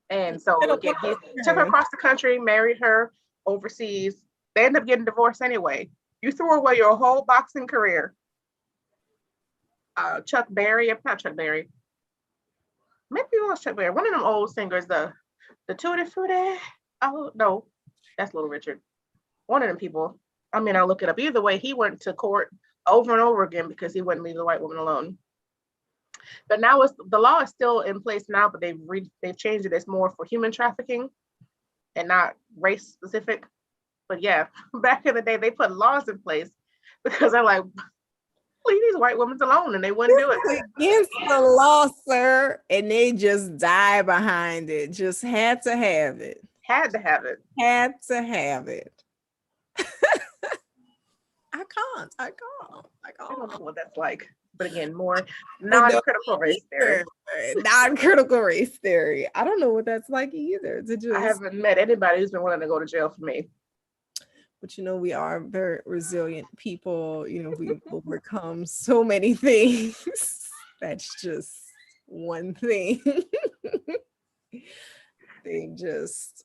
And so again, he took her across the country, married her overseas. They ended up getting divorced anyway. You threw away your whole boxing career. Chuck Berry, not Chuck Berry. Maybe it was Chuck Berry. One of them old singers, the Tutti Frutti. Oh no, that's Little Richard. One of them people. I mean, I'll look it up. Either way, he went to court over and over again because he wouldn't leave the white woman alone. But now the law is still in place now, but they've changed it. It's more for human trafficking and not race specific. But yeah, back in the day, they put laws in place because they're like, leave these white women alone, and they wouldn't do it. Against the law, sir, and they just die behind it. Just had to have it. Had to have it. Had to have it. I don't know what that's like. But again, more non-critical race theory. Non-critical race theory. I don't know what that's like either. I haven't met anybody who's been willing to go to jail for me. But we are very resilient people. We overcome so many things. That's just one thing. They just,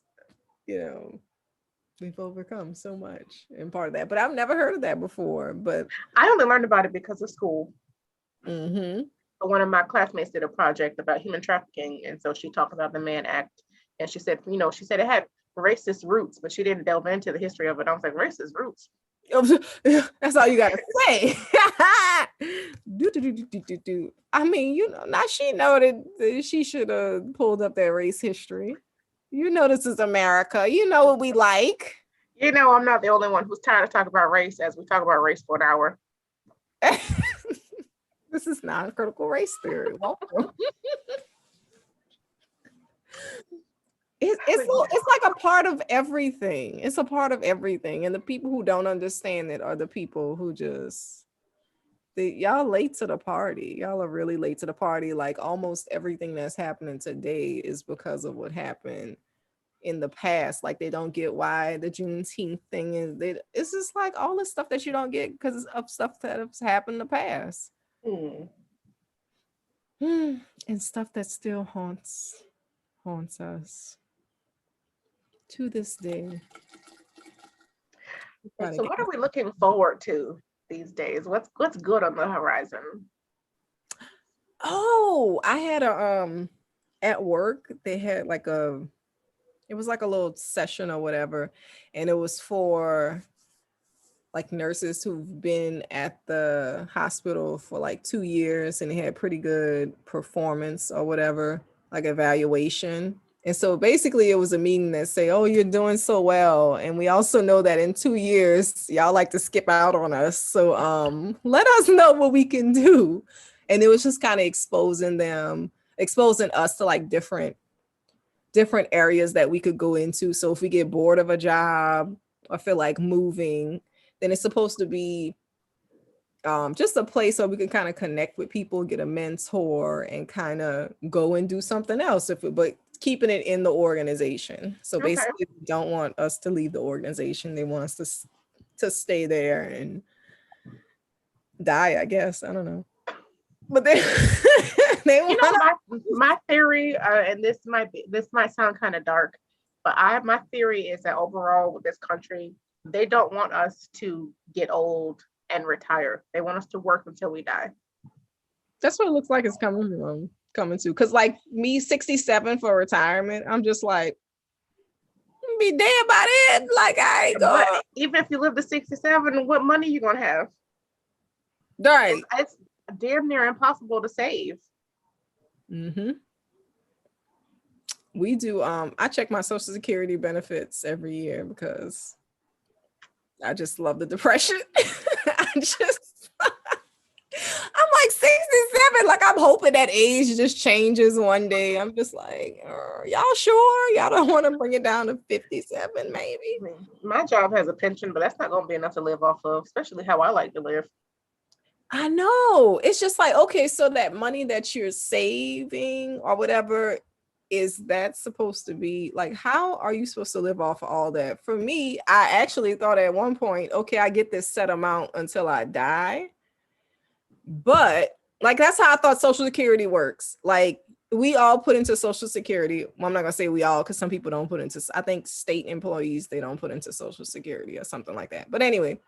we've overcome so much and part of that. But I've never heard of that before. But I only learned about it because of school. Mm-hmm. One of my classmates did a project about human trafficking, and so she talked about the Mann Act, and she said, it had racist roots, but she didn't delve into the history of it. I was like, racist roots? That's all you gotta say. I mean, now she noted that she should have pulled up that race history. This is America. You know what we like. I'm not the only one who's tired of talking about race as we talk about race for an hour. This is non-critical race theory. Welcome. It's like a part of everything. It's a part of everything. And the people who don't understand it are the people who y'all late to the party. Y'all are really late to the party. Like almost everything that's happening today is because of what happened in the past. Like they don't get why the Juneteenth thing is. It's just like all the stuff that you don't get because of stuff that has happened in the past. And stuff that still haunts us to this day. So what are we looking forward to these days? What's good on the horizon? Oh, I had at work, they had it was like a little session or whatever, and it was for like nurses who've been at the hospital for like 2 years and they had pretty good performance or whatever, like evaluation. And so basically it was a meeting that say, oh, you're doing so well. And we also know that in 2 years, y'all like to skip out on us. So let us know what we can do. And it was just kind of exposing us to like different areas that we could go into. So if we get bored of a job or feel like moving, then it's supposed to be just a place where we can kind of connect with people, get a mentor, and kind of go and do something else. But keeping it in the organization. So basically, they don't want us to leave the organization. They want us to stay there and die, I guess. I don't know. But they my theory, and this might sound kind of dark, but my theory is that overall with this country, they don't want us to get old and retire. They want us to work until we die. That's what it looks like it's coming to. Because like me, 67 for retirement, I'm just like, be dead by then. Like I ain't going. But even if you live to 67, what money you gonna have? Right. It's damn near impossible to save. Mm-hmm. We do. I check my Social Security benefits every year because I just love the depression. I'm like 67. Like I'm hoping that age just changes one day. I'm just like, y'all sure? Y'all don't want to bring it down to 57, maybe? My job has a pension, but that's not going to be enough to live off of, especially how I like to live. I know. It's just like, okay, so that money that you're saving or whatever, is that supposed to be like, how are you supposed to live off of all that? For me, I actually thought at one point, okay, I get this set amount until I die. But like, that's how I thought Social Security works. Like, we all put into Social Security. Well, I'm not gonna say we all, because some people don't put into, I think state employees, they don't put into Social Security or something like that. But anyway,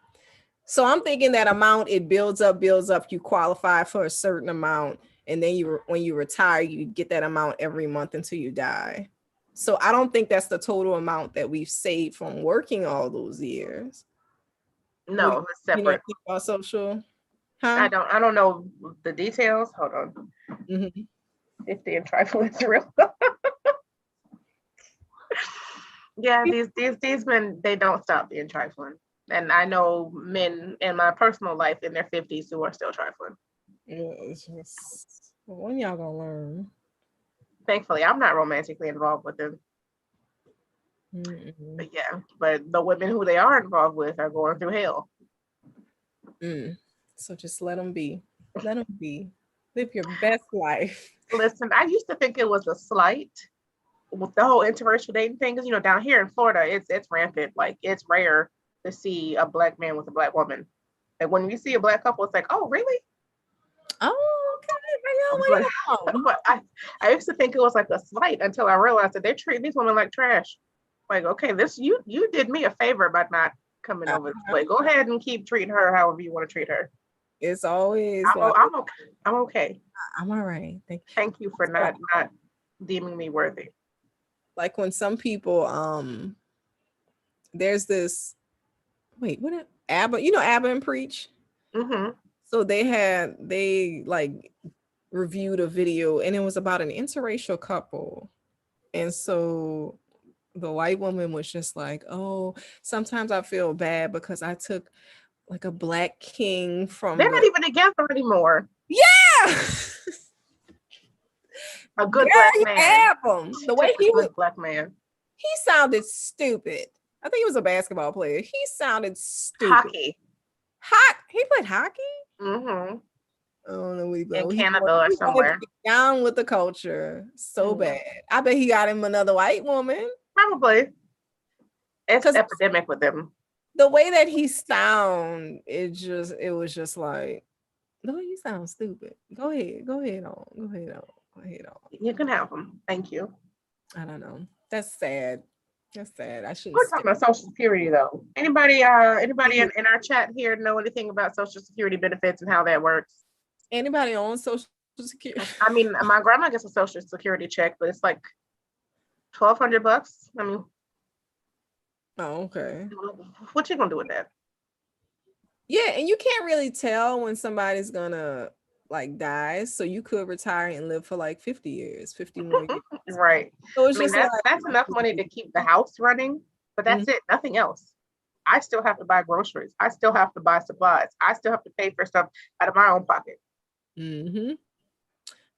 so I'm thinking that amount, it builds up, you qualify for a certain amount, and then when you retire, you get that amount every month until you die. So I don't think that's the total amount that we've saved from working all those years. No, it's separate. You know, think about social? Huh? I don't know the details. Hold on. Mm-hmm. If the trifle is real. Yeah, these men, they don't stop being trifling. And I know men in my personal life in their 50s who are still trifling. Yeah, it's just, when y'all gonna learn? Thankfully, I'm not romantically involved with them. Mm-mm. But yeah, but the women who they are involved with are going through hell. So just let them be. Let them be. Live your best life. Listen, I used to think it was a slight with the whole interracial dating thing, because, you know, down here in Florida, it's rampant. Like, it's rare to see a Black man with a Black woman. And when we see a Black couple, it's like, oh, really? Oh, okay. But I used to think it was like a slight until I realized that they're treating these women like trash. Like, okay, this you did me a favor by not coming over this way. Go ahead and keep treating her however you want to treat her. It's always I'm okay. I'm okay. I'm all right. Thank you for not deeming me worthy. Like when some people, there's this, what ABBA, you know, ABBA and Preach? Mm-hmm. So they like reviewed a video, and it was about an interracial couple. And so the white woman was just like, oh, sometimes I feel bad because I took like a Black king from they're not even together anymore. Yeah. A good Black man. The way he was Black man. He sounded stupid. I think he was a basketball player. He sounded stupid. Hockey. He played hockey? Mm-hmm. I don't know where he played. In Canada or somewhere. Down with the culture so bad. I bet he got him another white woman. Probably. It's epidemic with them. The way that he sound, it was just like, no, you sound stupid. Go ahead on. You can have them. Thank you. I don't know. That's sad. I shouldn't. We're talking about Social Security though. Anybody in our chat here know anything about Social Security benefits and how that works? Anybody on Social Security? I mean, my grandma gets a Social Security check, but it's like $1,200. I mean, oh, okay. What you gonna do with that? Yeah, and you can't really tell when somebody's gonna like die, so you could retire and live for like 50 years, 50 more years. Right. So it's that's enough money to keep the house running, but that's it, nothing else. I still have to buy groceries. I still have to buy supplies. I still have to pay for stuff out of my own pocket. Mm-hmm.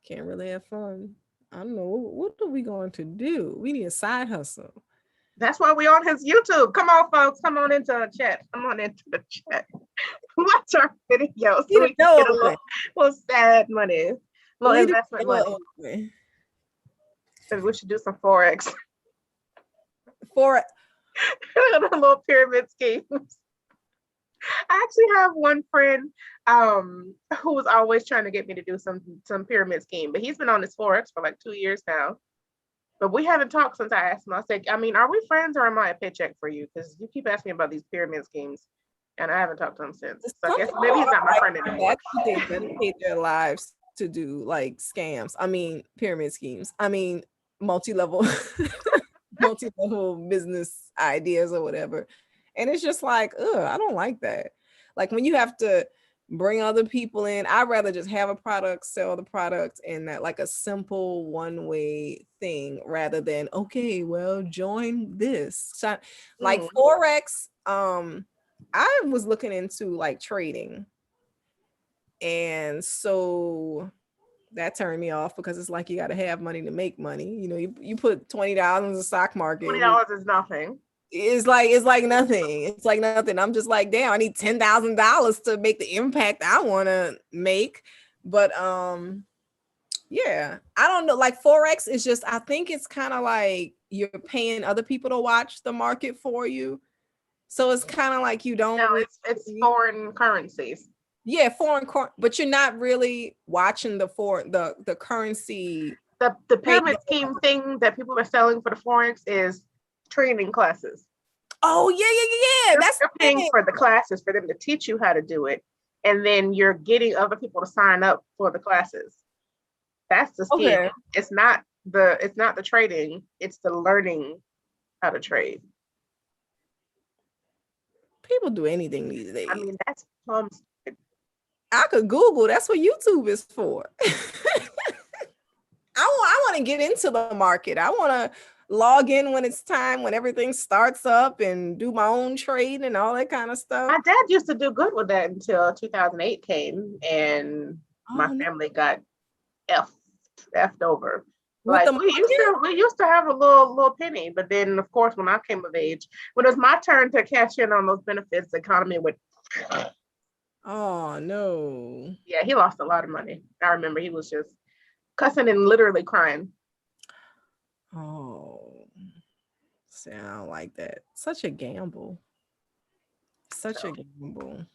Can't really have fun. I don't know. What are we going to do? We need a side hustle. That's why we on his YouTube. Come on, folks. Come on into the chat. Watch our videos so we can get a little sad money. Little investment money. So we should do some Forex. For little pyramid schemes. I actually have one friend who was always trying to get me to do some pyramid scheme, but he's been on this Forex for like 2 years now. But we haven't talked since I asked him. I said, I mean, are we friends or am I a paycheck for you? Because you keep asking me about these pyramid schemes, and I haven't talked to him since. So I guess maybe he's not my friend anymore. They dedicate their lives to do like scams. I mean, pyramid schemes. I mean, multi-level business ideas or whatever. And it's just like, I don't like that. Like when you have to bring other people in, I'd rather just have a product, sell the product, and that like a simple one-way thing rather than, okay, well, join this. So, like Forex, I was looking into like trading. And so that turned me off because it's like you got to have money to make money. You know, you put $20 in the stock market. $20 is nothing. it's like nothing. It's like nothing. I'm just like, damn, I need $10,000 to make the impact I want to make. But yeah, I don't know. Like Forex is just, I think it's kind of like you're paying other people to watch the market for you. So it's kind of like you don't No, really, it's foreign currencies. yeah, but you're not really watching the currency. The pyramid scheme thing that people are selling for the forex is training classes. Oh yeah. You're paying for the classes for them to teach you how to do it, and then you're getting other people to sign up for the classes. That's the scheme. Okay. It's not the trading, it's the learning how to trade. People do anything these days. I mean, that's plum stupid. I could Google. That's what YouTube is for. I want to get into the market. I want to log in when it's time, when everything starts up, and do my own trade and all that kind of stuff. My dad used to do good with that until 2008 came, and my family got effed over. Like we used to have a little penny, but then of course when I came of age, when it was my turn to cash in on those benefits, the economy went. Oh no! Yeah, he lost a lot of money. I remember he was just cussing and literally crying. Oh, see, I don't like that. Such a gamble. Such a gamble.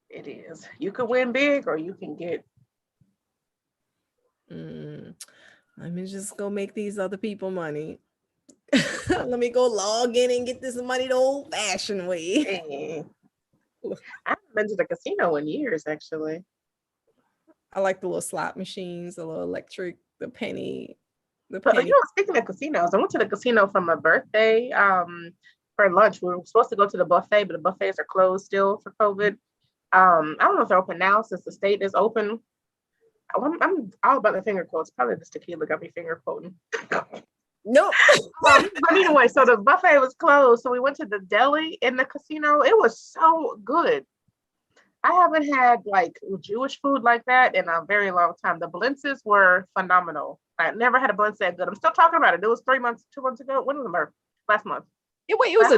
It is. You could win big, or you can get. Let me just go make these other people money. Let me go log in and get this money the old-fashioned way. I haven't been to the casino in years, actually. I like the little slot machines, the little electric, the penny. But speaking of casinos, I went to the casino for my birthday for lunch. We were supposed to go to the buffet, but the buffets are closed still for COVID. I don't know if they're open now since the state is open. I'm all about the finger quotes. Probably this tequila got me finger quoting. Nope. But anyway, so the buffet was closed. So we went to the deli in the casino. It was so good. I haven't had like Jewish food like that in a very long time. The blintzes were phenomenal. I never had a blintz that good. I'm still talking about it. It was 2 months ago. When was it? Last month. It was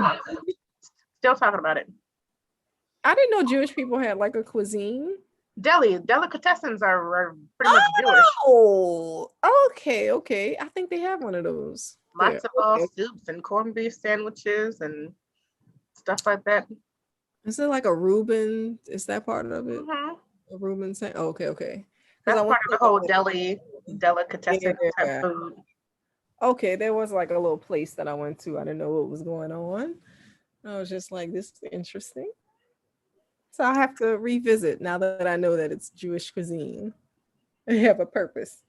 still talking about it. I didn't know Jewish people had like a cuisine. Delicatessens are pretty much Jewish. Oh, okay. I think they have one of those. Matzo ball soups and corned beef sandwiches and stuff like that. Is it like a Reuben? Is that part of it? Mm-hmm. A Reuben saying, okay. That's part of the whole delicatessen type food. Okay, there was like a little place that I went to. I didn't know what was going on. I was just like, this is interesting. So I have to revisit now that I know that it's Jewish cuisine. They have a purpose.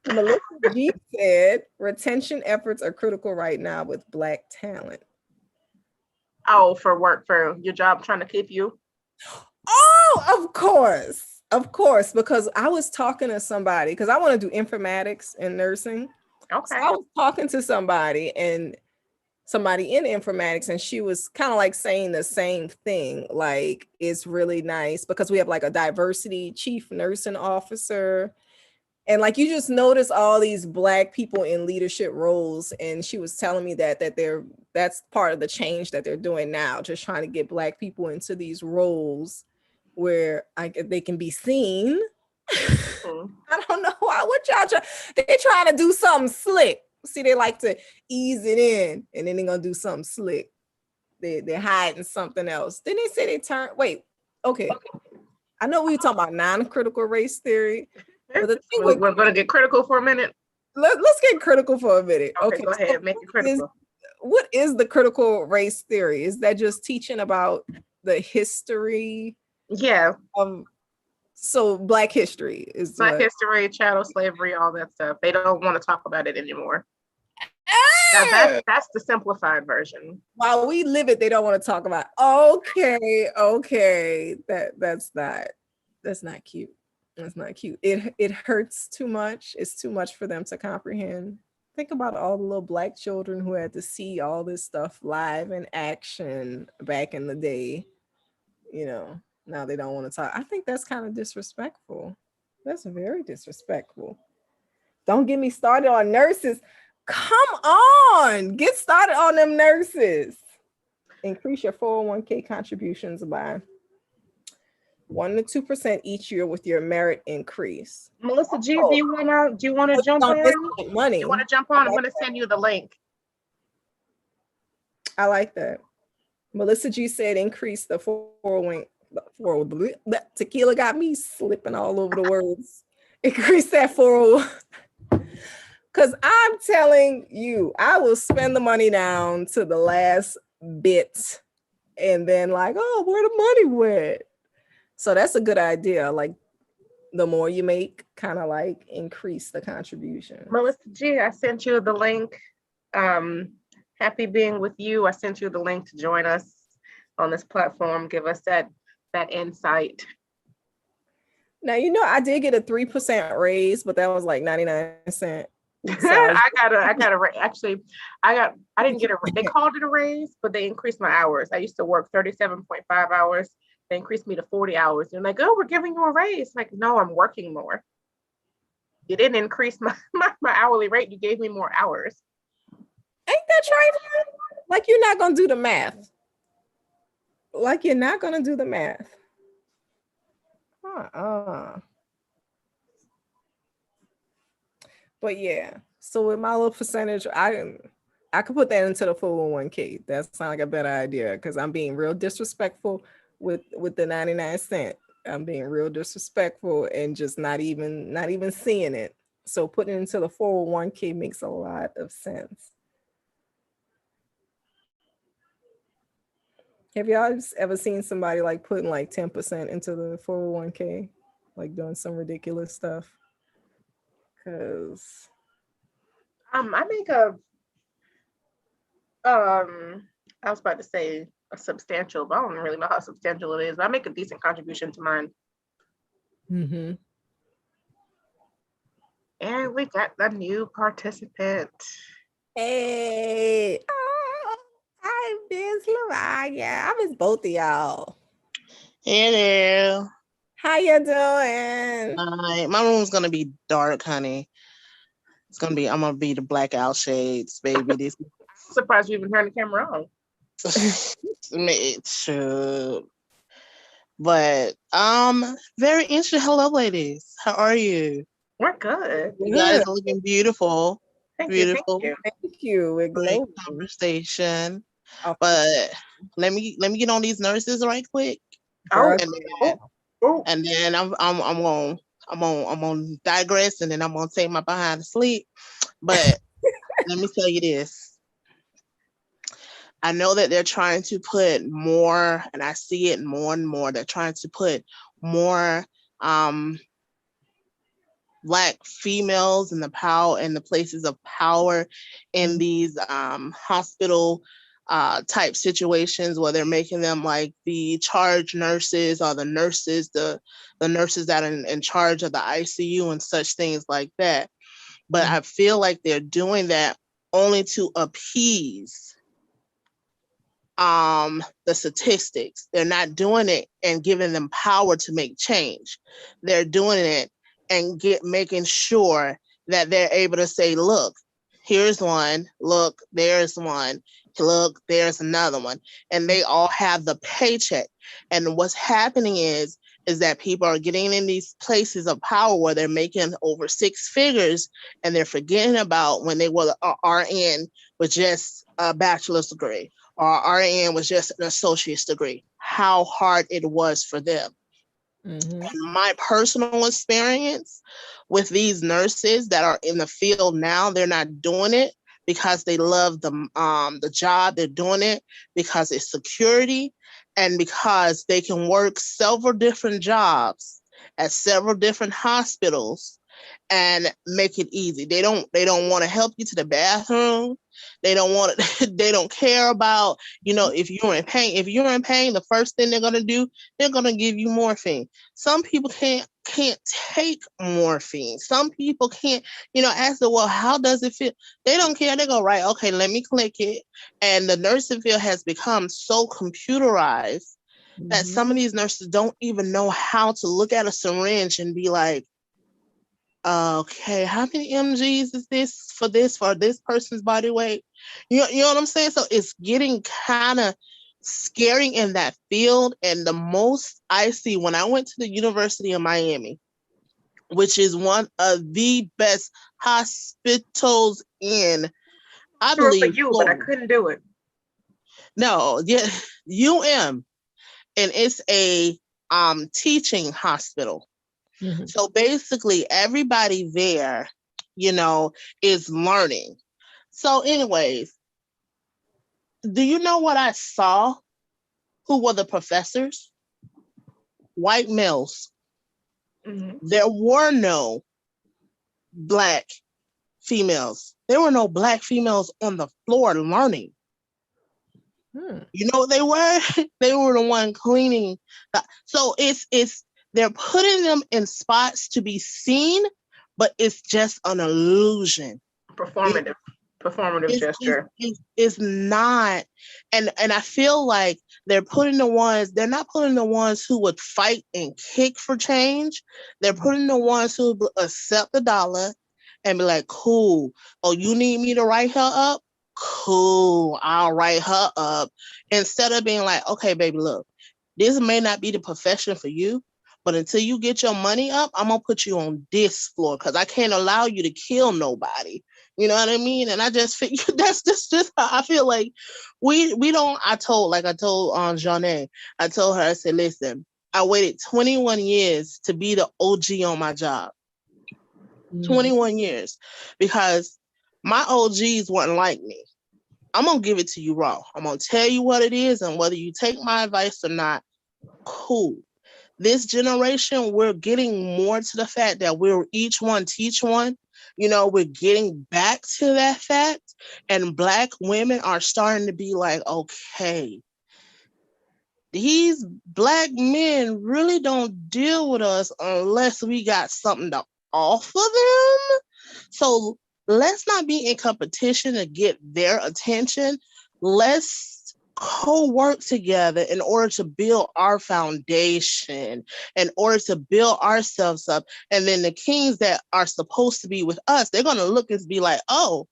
Melissa G said, retention efforts are critical right now with Black talent. Oh, for work, for your job, trying to keep you? Oh, of course, because I was talking to somebody, because I want to do informatics and nursing. Okay. So I was talking to somebody in informatics, and she was kind of like saying the same thing. Like, it's really nice because we have like a diversity chief nursing officer. And like, you just notice all these Black people in leadership roles. And she was telling me that's part of the change that they're doing now, just trying to get Black people into these roles where they can be seen. I don't know what y'all they're trying to do something slick. See, they like to ease it in, and then they're gonna do something slick. They're hiding something else. Then they say okay. I know we were talking about non-critical race theory. But the thing we're going to get critical for a minute. Let's get critical for a minute. Okay, go ahead, make it critical. What is the critical race theory? Is that just teaching about the history? Yeah. So Black history is history, chattel slavery, all that stuff. They don't want to talk about it anymore. That's the simplified version. While we live it, they don't want to talk about. Okay. That's not cute. That's not cute. It hurts too much. It's too much for them to comprehend. Think about all the little Black children who had to see all this stuff live in action back in the day. Now they don't want to talk. I think that's kind of disrespectful. That's very disrespectful. Don't get me started on nurses. Come on, get started on them nurses. Increase your 401k contributions by 1 to 2% each year with your merit increase. Melissa G, do you wanna jump on? Money. You wanna jump on? I'm gonna send you the link. I like that. Melissa G said increase the 401. Tequila got me slipping all over the words. Increase that 401. Because I'm telling you, I will spend the money down to the last bit and then like, oh, where the money went? So that's a good idea. Like the more you make, kind of like increase the contribution. Melissa G, I sent you the link. Happy being with you. I sent you the link to join us on this platform. Give us that insight. Now, I did get a 3% raise, but that was like 99 cents. So I didn't get they called it a raise, but they increased my hours. I used to work 37.5 hours. They increased me to 40 hours. They're like, oh, we're giving you a raise. Like, no, I'm working more. You didn't increase my hourly rate. You gave me more hours. Ain't that right? Like, you're not going to do the math. But yeah, so with my little percentage, I could put that into the 401k. That sounds like a better idea because I'm being real disrespectful with the 99 cent. I'm being real disrespectful and just not even seeing it. So putting it into the 401k makes a lot of sense. Have y'all ever seen somebody like putting like 10% into the 401k, like doing some ridiculous stuff? Because I make I was about to say a substantial, but I don't really know how substantial it is. But I make a decent contribution to mine. Mm-hmm. And we got the new participant. Hey, I miss Lavanya. I miss both of y'all. Hello. How you doing? My room's gonna be dark, honey. I'm gonna be the blackout shades, baby. This Surprised you even turned the camera on. But very interesting. Hello, ladies. How are you? We're good. You guys are looking beautiful. Thank beautiful. Thank you. We're Great glowing. conversation. But let me get on these nurses right quick. Oh, and then I'm gonna digress, and then I'm gonna take my behind to sleep. But let me tell you this. I know that they're trying to put more, and I see it more and more. They're trying to put more Black females in the places of power in these hospital type situations, where they're making them like the charge nurses or the nurses that are in charge of the ICU and such things like that. But I feel like they're doing that only to appease the statistics. They're not doing it and giving them power to make change. They're doing it and making sure that they're able to say, look, here's one, look, there's one, look, there's another one. And they all have the paycheck. And what's happening is that people are getting in these places of power where they're making over 6 figures, and they're forgetting about when they were RN with just a bachelor's degree, or RN was just an associate's degree, how hard it was for them. Mm-hmm. And my personal experience with these nurses that are in the field now, they're not doing it because they love the job. They're doing it because it's security and because they can work several different jobs at several different hospitals and make it easy. They don't want to help you to the bathroom. They don't care about, if you're in pain. If you're in pain, the first thing they're going to do, they're going to give you morphine. Some people can't take morphine. Some people can't, ask them, well, how does it feel? They don't care. They go, right, okay, let me click it. And the nursing field has become so computerized that some of these nurses don't even know how to look at a syringe and be like, okay, how many mgs is this for this person's body weight? You know what I'm saying? So it's getting kind of scaring in that field. And the most I see when I went to the University of Miami, which is one of the best hospitals in, I Sure for believe, you, but I Florida. couldn't do it. No, yeah, UM, and it's a teaching hospital. Mhm. So basically, everybody there, is learning. So, anyways, do you know what I saw? Who were the professors? White males. Mhm. There were no Black females. There were no Black females on the floor learning. Hmm. You know what they were? They were the one cleaning. So it's they're putting them in spots to be seen, but it's just an illusion. It, Performative gesture. it's not, and I feel like they're not putting the ones who would fight and kick for change. They're putting the ones who would accept the dollar and be like, cool. Oh, you need me to write her up? Cool, I'll write her up. Instead of being like, okay, baby, look, this may not be the profession for you, but until you get your money up, I'm gonna put you on this floor because I can't allow you to kill nobody. You know what I mean? And I just feel that's just how I feel like we don't. I told Jeanette, I told her, I said, listen, I waited 21 years to be the OG on my job. 21 years because my OGs weren't like me. I'm gonna give it to you raw. I'm gonna tell you what it is, and whether you take my advice or not, cool. This generation, we're getting more to the fact that we're each one teach one. We're getting back to that fact, and Black women are starting to be like, okay, these Black men really don't deal with us unless we got something to offer them. So let's not be in competition to get their attention. Let's co-work together in order to build our foundation, in order to build ourselves up. And then the kings that are supposed to be with us, they're going to look and be like, oh,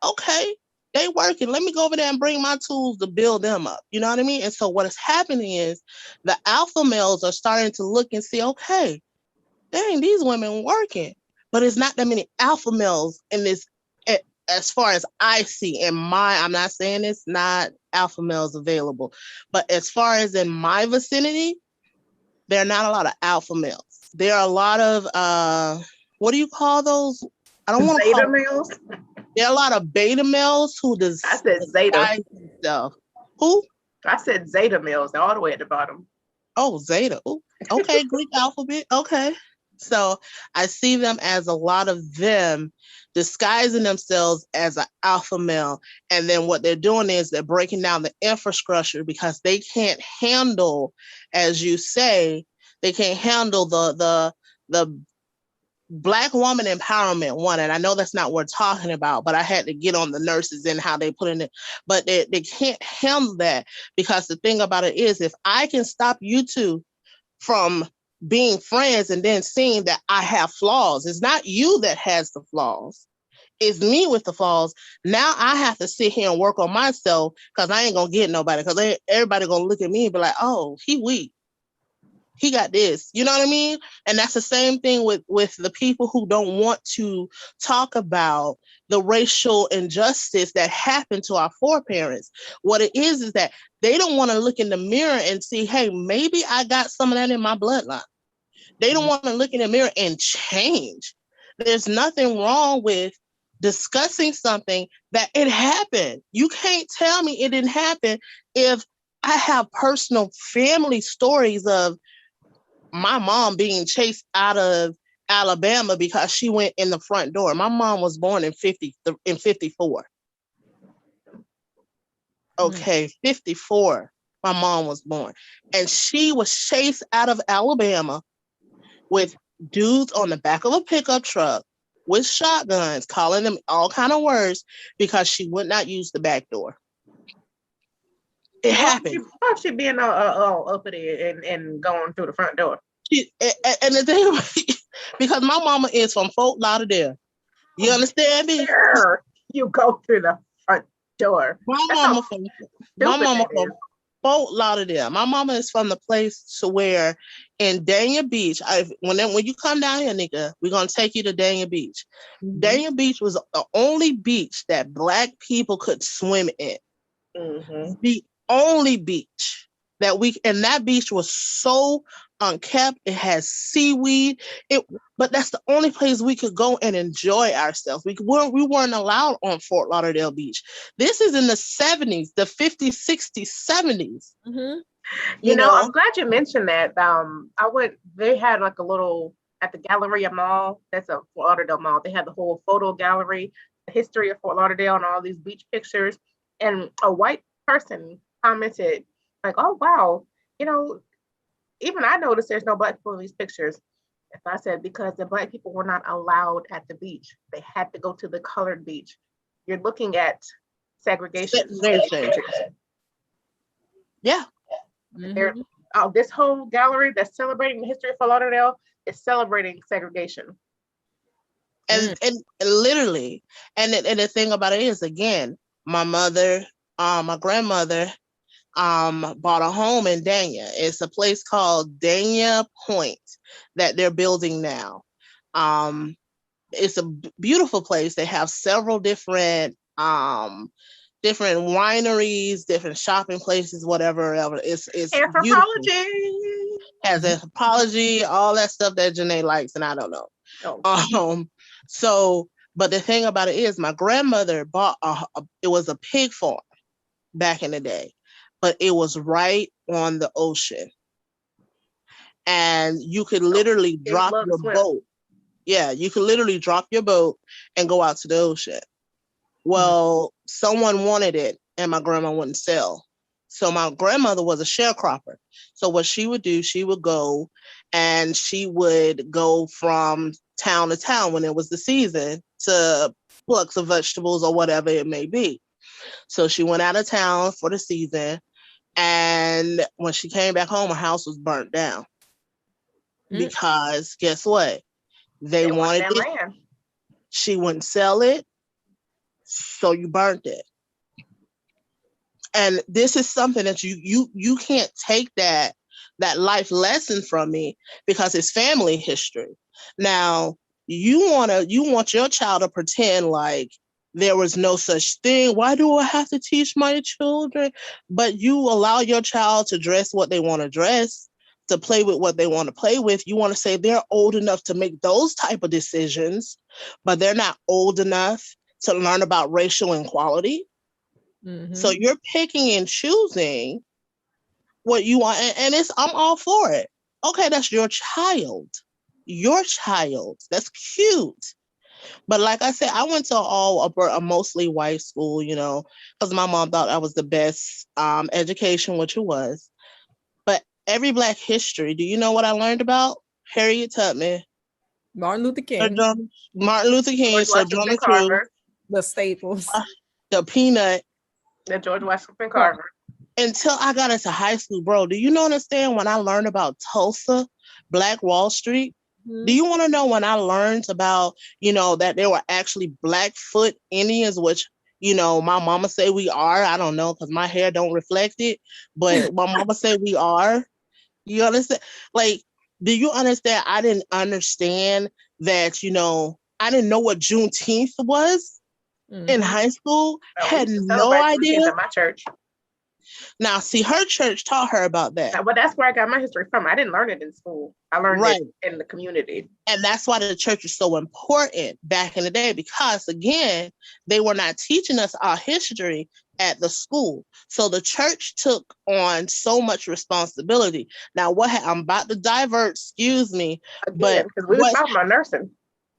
okay, they working. Let me go over there and bring my tools to build them up. You know what I mean? And so what is happening is the alpha males are starting to look and see, okay, dang, these women working. But it's not that many alpha males in this, as far as I see I'm not saying it's not alpha males available, but as far as in my vicinity, there are not a lot of alpha males. There are a lot of, what do you call those? I don't want to Zeta call males. There are a lot of beta males who I said Zeta. disguise themselves. Who? I said Zeta males. They're all the way at the bottom. Oh, Zeta. Ooh, okay, Greek alphabet. Okay. So I see them as a lot of them disguising themselves as an alpha male. And then what they're doing is they're breaking down the infrastructure because they can't handle, as you say, they can't handle the Black woman empowerment one, and I know that's not what we're talking about, but I had to get on the nurses and how they put in it, but they can't handle that because the thing about it is if I can stop you two from being friends and then seeing that I have flaws, it's not you that has the flaws, it's me with the flaws. Now I have to sit here and work on myself because I ain't gonna get nobody because everybody gonna look at me and be like, oh, he weak. He got this, you know what I mean? And that's the same thing with the people who don't want to talk about the racial injustice that happened to our foreparents. What it is that they don't want to look in the mirror and see, hey, maybe I got some of that in my bloodline. They don't want to look in the mirror and change. There's nothing wrong with discussing something that it happened. You can't tell me it didn't happen if I have personal family stories of my mom being chased out of Alabama because she went in the front door. My mom was born in 54. Okay, 54. My mom was born. And she was chased out of Alabama with dudes on the back of a pickup truck with shotguns, calling them all kind of words because she would not use the back door. It happened. Why she being all up there and going through the front door? And the thing, because my mama is from Fort Lauderdale. You understand me? Sure. You go through the front Sure. My That's how mama from my stupid mama that from is. Fort Lauderdale. My mama is from the place to where in Dania Beach. When you come down here, nigga, we're gonna take you to Dania Beach. Dania Beach was the only beach that Black people could swim in. The only beach and that beach was so unkept. It has seaweed. But that's the only place we could go and enjoy ourselves. We weren't allowed on Fort Lauderdale Beach. This is in the 70s, the 50s, 60s, 70s. You know, I'm glad you mentioned that. They had like a little at the Galleria Mall. That's a Fort Lauderdale mall. They had the whole photo gallery, the history of Fort Lauderdale, and all these beach pictures. And a white person commented, like, "Oh wow, you know, even I noticed there's no Black people in these pictures." If I said because the Black people were not allowed at the beach, they had to go to the colored beach. You're looking at segregation. Yeah. This whole gallery that's celebrating the history of Fort Lauderdale is celebrating segregation. And literally, and the thing about it is, again, my grandmother, bought a home in Dania. It's a place called Dania Point that they're building now. It's a beautiful place. They have several different wineries, different shopping places, whatever. It's anthropology. Has anthropology, all that stuff that Janae likes, and I don't know. But the thing about it is, my grandmother bought it was a pig farm back in the day, but it was right on the ocean, and you could literally drop your boat. Yeah, you could literally drop your boat and go out to the ocean. Well, someone wanted it, and my grandma wouldn't sell. So my grandmother was a sharecropper. So what she would do, she would go from town to town when it was the season to pluck some vegetables or whatever it may be. So she went out of town for the season, and when she came back home, her house was burnt down. Because guess what? They wanted it. Land. She wouldn't sell it, so you burnt it. And this is something that you can't take that life lesson from me, because it's family history. Now, you want your child to pretend like there was no such thing. Why do I have to teach my children? But you allow your child to dress what they want to dress, to play with what they want to play with. You want to say they're old enough to make those type of decisions, but they're not old enough to learn about racial equality. So you're picking and choosing what you want, and I'm all for it. Okay, that's your child. That's cute. But like I said, I went to a mostly white school, because my mom thought I was the best education, which it was. But every Black history, do you know what I learned about? Harriet Tubman, Martin Luther King, Sojourner Truth, the Staples, the Peanut, the George Washington Carver. Until I got into high school, bro. Do you understand when I learned about Tulsa, Black Wall Street? Do you want to know when I learned about, that there were actually Blackfoot Indians, which, my mama say we are. I don't know, because my hair don't reflect it, but my mama say we are. You understand? Like, do you understand? I didn't understand that, I didn't know what Juneteenth was in high school. Had no idea. At my church. Now, see, her church taught her about that. Well, that's where I got my history from. I didn't learn it in school. I learned it in the community. And that's why the church is so important back in the day, because, again, they were not teaching us our history at the school. So the church took on so much responsibility. Now, I'm about to divert, excuse me. Again, because we were talking about nursing.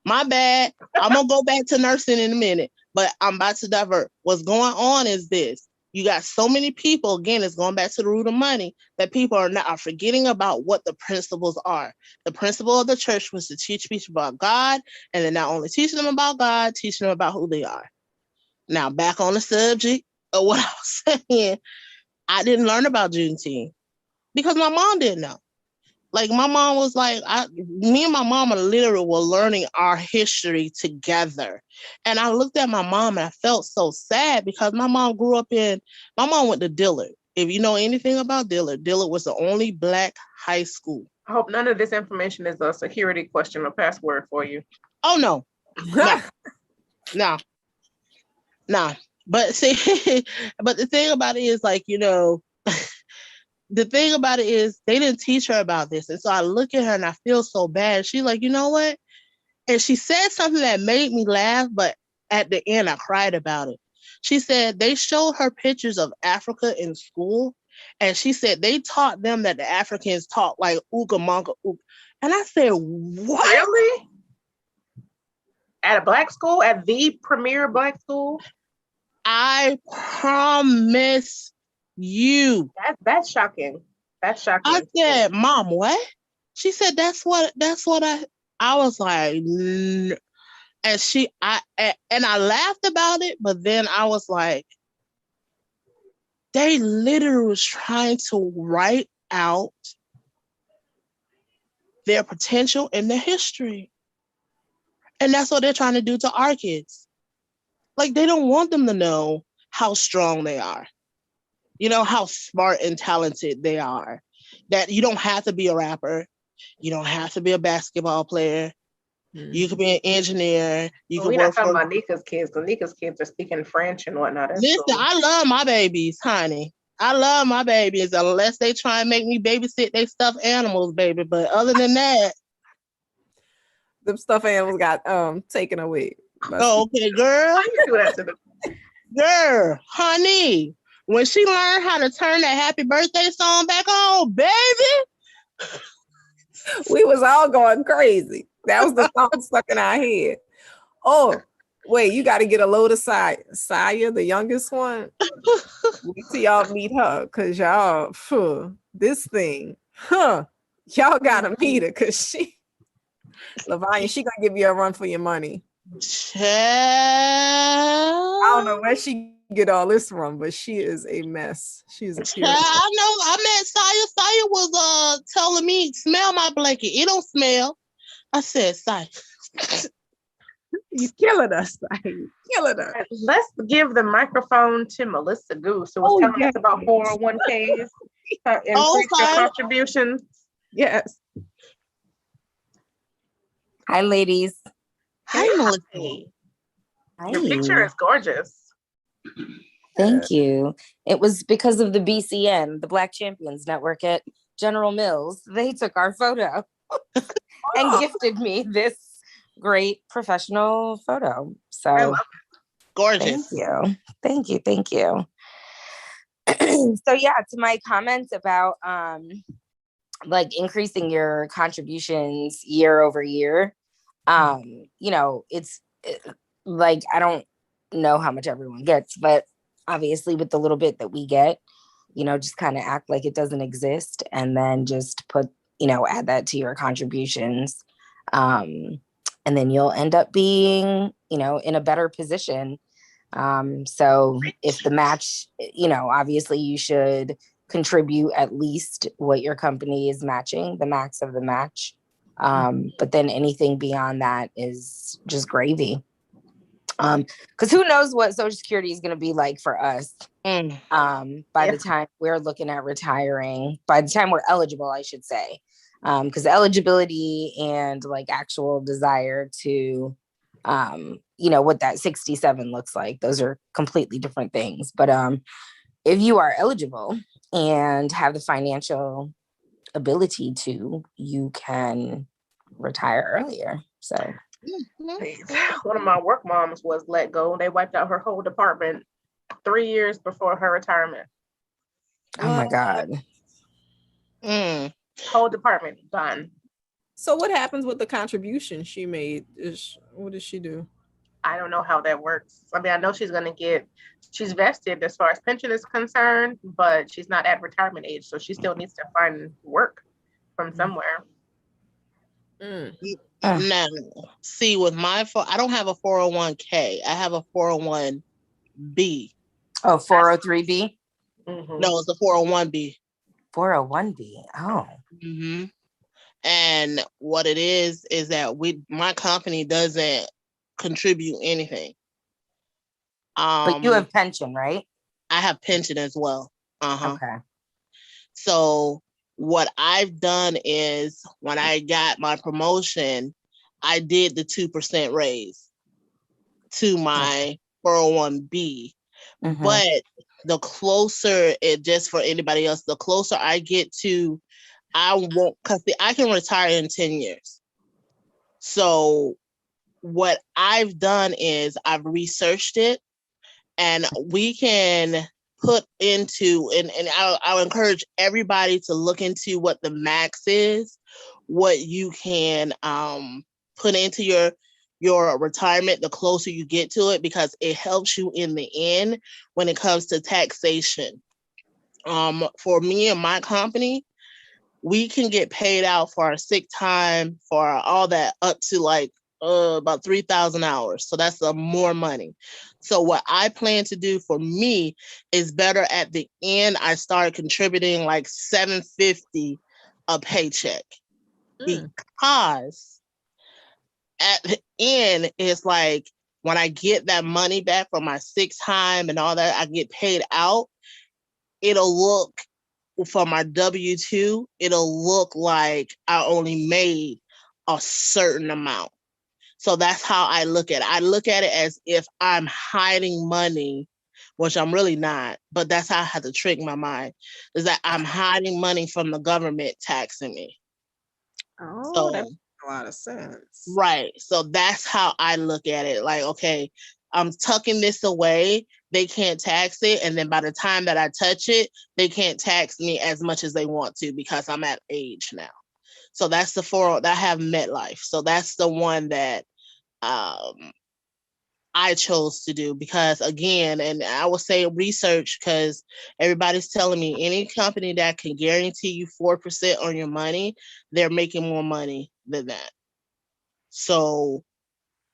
My bad. I'm going to go back to nursing in a minute, but I'm about to divert. What's going on is this. You got so many people, again, it's going back to the root of money, that people are forgetting about what the principles are. The principle of the church was to teach people about God, and then not only teaching them about God, teaching them about who they are. Now, back on the subject of what I was saying, I didn't learn about Juneteenth because my mom didn't know. Like my mom was like, me and my mama literally were learning our history together. And I looked at my mom and I felt so sad because my mom went to Dillard. If you know anything about Dillard, Dillard was the only Black high school. I hope none of this information is a security question or password for you. Oh, no. No. But see, but the thing about it is like, the thing about it is they didn't teach her about this. And so I look at her and I feel so bad. She's like, you know what? And she said something that made me laugh, but at the end I cried about it. She said they showed her pictures of Africa in school. And she said they taught them that the Africans talk like ooga monka ooga. And I said, what? Really? At a Black school? At the premier Black school? I promise you. That's shocking. That's shocking. I said, Mom, what? She said, that's what I was like, and I laughed about it, but then I was like, they literally was trying to write out their potential and their history. And that's what they're trying to do to our kids. Like, they don't want them to know how strong they are, how smart and talented they are, that you don't have to be a rapper. You don't have to be a basketball player. You could be an engineer. We're not talking about Nika's kids, because Nika's kids are speaking French and whatnot. Listen, I love my babies, honey. I love my babies, unless they try and make me babysit they stuffed animals, baby. But other than that, the stuffed animals got taken away. Oh, okay, girl. Girl, honey, when she learned how to turn that happy birthday song back on, baby, we was all going crazy. That was the song stuck in our head. Oh, wait, you got to get a load of Saya, the youngest one. Wait till y'all meet her, because y'all, this thing, y'all got to meet her, because Lavanya, she going to give you a run for your money. I don't know where she get all this from, but she is a mess. She's a pure. I know. I met Saya. Saya was telling me, smell my blanket. It don't smell. I said, Saya. You killing us, Saya. Killing us. Let's give the microphone to Melissa Goose, who was telling us about 401ks, increase your contributions. Yes. Hi, ladies. Hi, Melissa. Your picture is gorgeous. Thank you. It was because of the BCN, the Black Champions Network at General Mills. They took our photo and gifted me this great professional photo. So I love it. Gorgeous. Thank you. So yeah, to my comments about like increasing your contributions year over year, it's like, I don't know how much everyone gets, but obviously with the little bit that we get, just kind of act like it doesn't exist, and then just put, add that to your contributions. And then you'll end up being, in a better position. So if the match, obviously you should contribute at least what your company is matching, the max of the match. But then anything beyond that is just gravy. Because who knows what Social Security is going to be like for us by the time we're looking at retiring, by the time we're eligible, I should say. Because eligibility and like actual desire to, what that 67 looks like, those are completely different things. But if you are eligible and have the financial ability to, you can retire earlier. So one of my work moms was let go. They wiped out her whole department 3 years before her retirement. Oh my God. Whole department done. So what happens with the contribution she made? What does she do? I don't know how that works. I mean, I know she's vested as far as pension is concerned, but she's not at retirement age, so she still needs to find work from somewhere. Now, see, with I don't have a 401k. I have a 401b. Oh, 403b? No, it's a 401b. 401b. Oh. Mm-hmm. And what it is that my company doesn't contribute anything. But you have pension, right? I have pension as well. Okay. So what I've done is when I got my promotion, I did the 2% raise to my 401b. Mm-hmm. But the closer it, just for anybody else, the closer I get to, I won't, because I can retire in 10 years. So what I've done is I've researched it, and we can put into, and I'll encourage everybody to look into what the max is, what you can put into your retirement the closer you get to it, because it helps you in the end when it comes to taxation. For me and my company, we can get paid out for our sick time, for all that, up to like about 3,000 hours. So that's more money. So what I plan to do for me is better at the end. I started contributing like $750 a paycheck, because at the end, it's like when I get that money back for my sick time and all that, I get paid out. It'll look, for my W-2, it'll look like I only made a certain amount. So that's how I look at it. I look at it as if I'm hiding money, which I'm really not, but that's how I have to trick my mind, is that I'm hiding money from the government taxing me. Oh, that makes a lot of sense. Right. So that's how I look at it. Like, okay, I'm tucking this away. They can't tax it. And then by the time that I touch it, they can't tax me as much as they want to, because I'm at age now. So that's the that I have MetLife. So that's the one that I chose to do, because again, and I will say research, because everybody's telling me any company that can guarantee you 4% on your money, they're making more money than that. So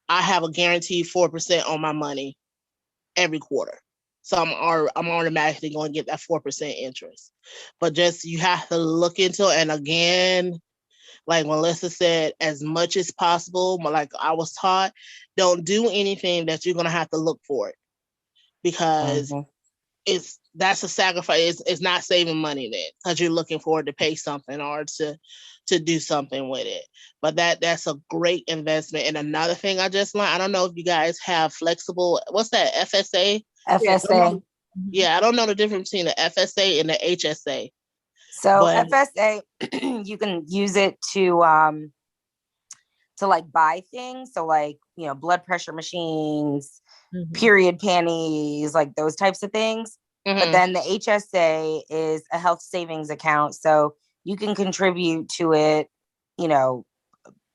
I have a guaranteed 4% on my money every quarter. So I'm automatically going to get that 4% interest. But just, you have to look into it. And again, like Melissa said, as much as possible, like I was taught, don't do anything that you're going to have to look for it, because that's a sacrifice. It's not saving money then, because you're looking forward to pay something or to do something with it. But that's a great investment. And another thing I just learned, I don't know if you guys have flexible, what's that, FSA? FSA. Yeah, I don't know the difference between the FSA and the HSA. So but FSA, you can use it to like buy things. So like, blood pressure machines, period panties, like those types of things. But then the HSA is a health savings account. So you can contribute to it,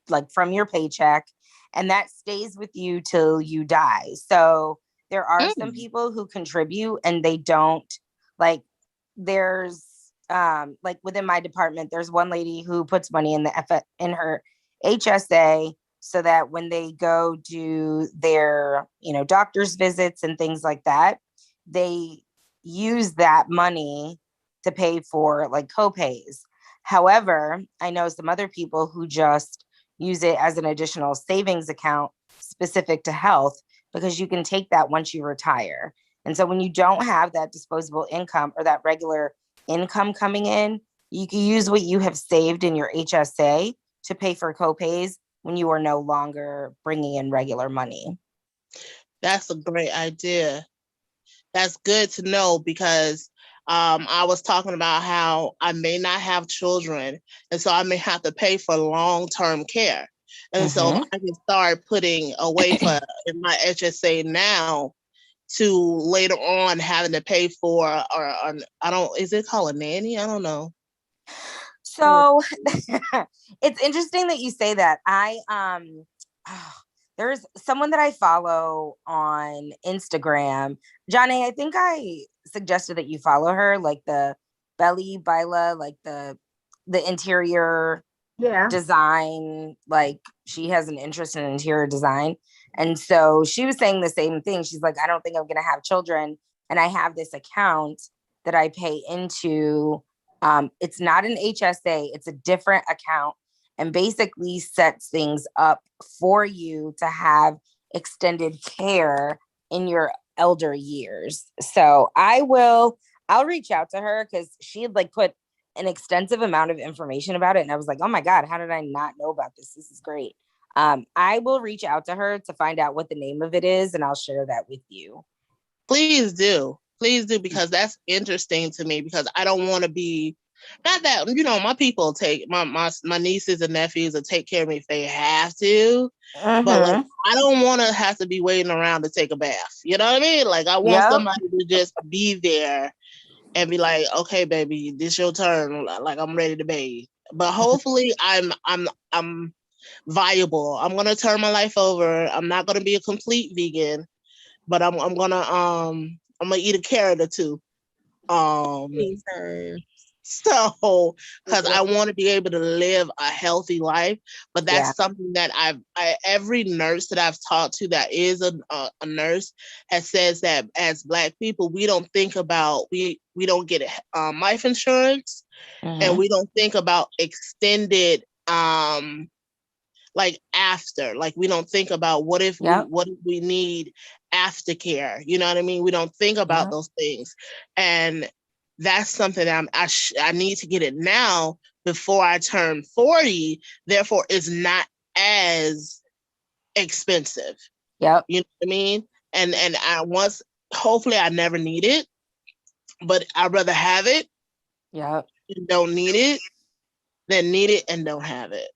like from your paycheck, and that stays with you till you die. So there are some people who contribute and they don't, like, there's like within my department, there's one lady who puts money in in her HSA, so that when they go do their, doctor's visits and things like that, they use that money to pay for like copays. However, I know some other people who just use it as an additional savings account specific to health, because you can take that once you retire. And so when you don't have that disposable income or that regular income coming in, you can use what you have saved in your HSA to pay for copays when you are no longer bringing in regular money. That's a great idea. That's good to know, because I was talking about how I may not have children, and so I may have to pay for long-term care. And so I can start putting away for in my HSA now, to later on having to pay for, or I don't, is it called a nanny? I don't know. So it's interesting that you say that. There's someone that I follow on Instagram, Johnny. I think I suggested that you follow her, like the Belly Bila, like the interior design. Like, she has an interest in interior design. And so she was saying the same thing. She's like, I don't think I'm going to have children. And I have this account that I pay into. It's not an HSA. It's a different account. and basically sets things up for you to have extended care in your elder years. So I'll reach out to her because she had like put an extensive amount of information about it. And I was like, oh my God, how did I not know about this? This is great. I will reach out to her to find out what the name of it is, and I'll share that with you. Please do, because that's interesting to me, because I don't want to be, not that, my people take, my nieces and nephews will take care of me if they have to, but like, I don't want to have to be waiting around to take a bath. You know what I mean? Like, I want somebody to just be there and be like, okay, baby, this your turn. Like, I'm ready to bathe. But hopefully I'm viable. I'm gonna turn my life over. I'm not gonna be a complete vegan, but I'm gonna eat a carrot or two. So because I want to be able to live a healthy life, but that's something that every nurse that I've talked to that is a nurse has says that as Black people, we don't think about, we don't get life insurance, and we don't think about extended like after, like we don't think about what if we need aftercare. You know what I mean? We don't think about those things, and that's something that I need to get it now before I turn 40. Therefore, it's not as expensive. Yep. You know what I mean? And hopefully I never need it, but I'd rather have it. Yep. And don't need it than need it and don't have it.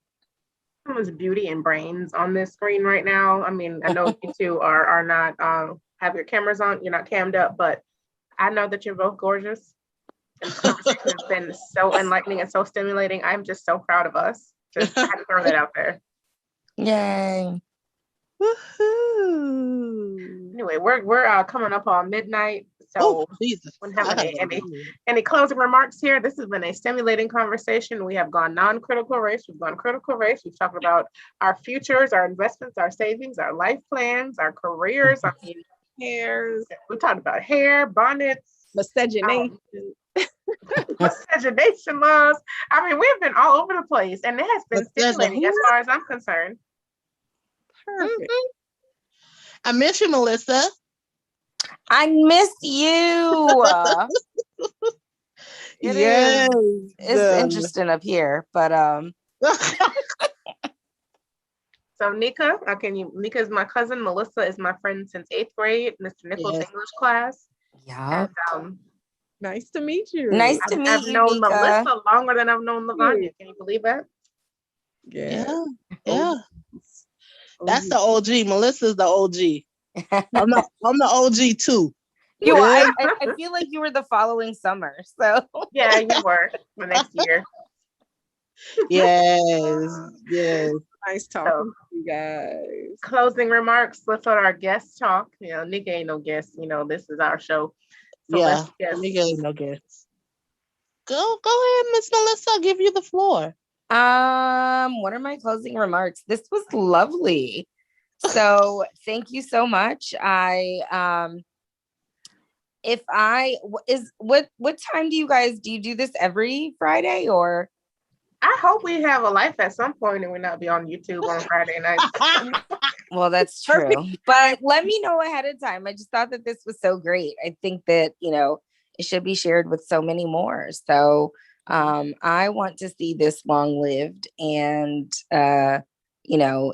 Someone's beauty and brains on this screen right now. I mean, I know you two are not have your cameras on, you're not cammed up, but I know that you're both gorgeous. And this conversation has been so enlightening and so stimulating. I'm just so proud of us. Just had to throw that out there. Yay. Woohoo. Anyway, we're coming up on midnight. So when having any closing remarks here, this has been a stimulating conversation. We have gone non-critical race, we've gone critical race, we've talked about our futures, our investments, our savings, our life plans, our careers, our hairs. We talked about hair, bonnets, miscegenation. Miscegenation laws. I mean, we've been all over the place, and it has been stimulating as far as I'm concerned. Perfect. I miss you, Melissa. I miss you. It's interesting up here, but So Nika, Nika is my cousin. Melissa is my friend since 8th grade, Mr. Nichols' English class. Yeah. Nice to meet you. Nice to meet you. I've known Melissa longer than I've known Lavanya. Can you believe that? Yeah. That's the OG. Melissa's the OG. I'm the OG too. I feel like you were the following summer. So yeah, you were the next year. Yes. Nice talking to you guys. Closing remarks. Let's let our guests talk. Nika ain't no guest. This is our show. So Nika ain't no guest. Go ahead, Miss Melissa. I'll give you the floor. What are my closing remarks? This was lovely. So thank you so much. What time do you do this every Friday, or? I hope we have a life at some point and we'll not be on YouTube on Friday night. Well, that's true. But let me know ahead of time. I just thought that this was so great. I think that, it should be shared with so many more. So I want to see this long-lived and,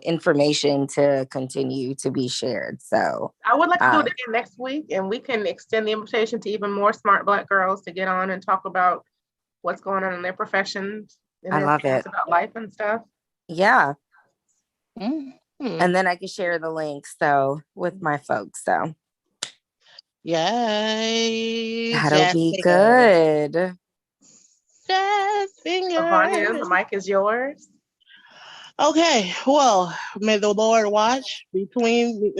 information to continue to be shared. So I would like to do it again next week, and we can extend the invitation to even more smart Black girls to get on and talk about what's going on in their professions. And I love it. About life and stuff. Yeah. Mm-hmm. And then I can share the links with my folks. So yay. That'll be good. Lavanya, the mic is yours. Okay, well, may the Lord watch between,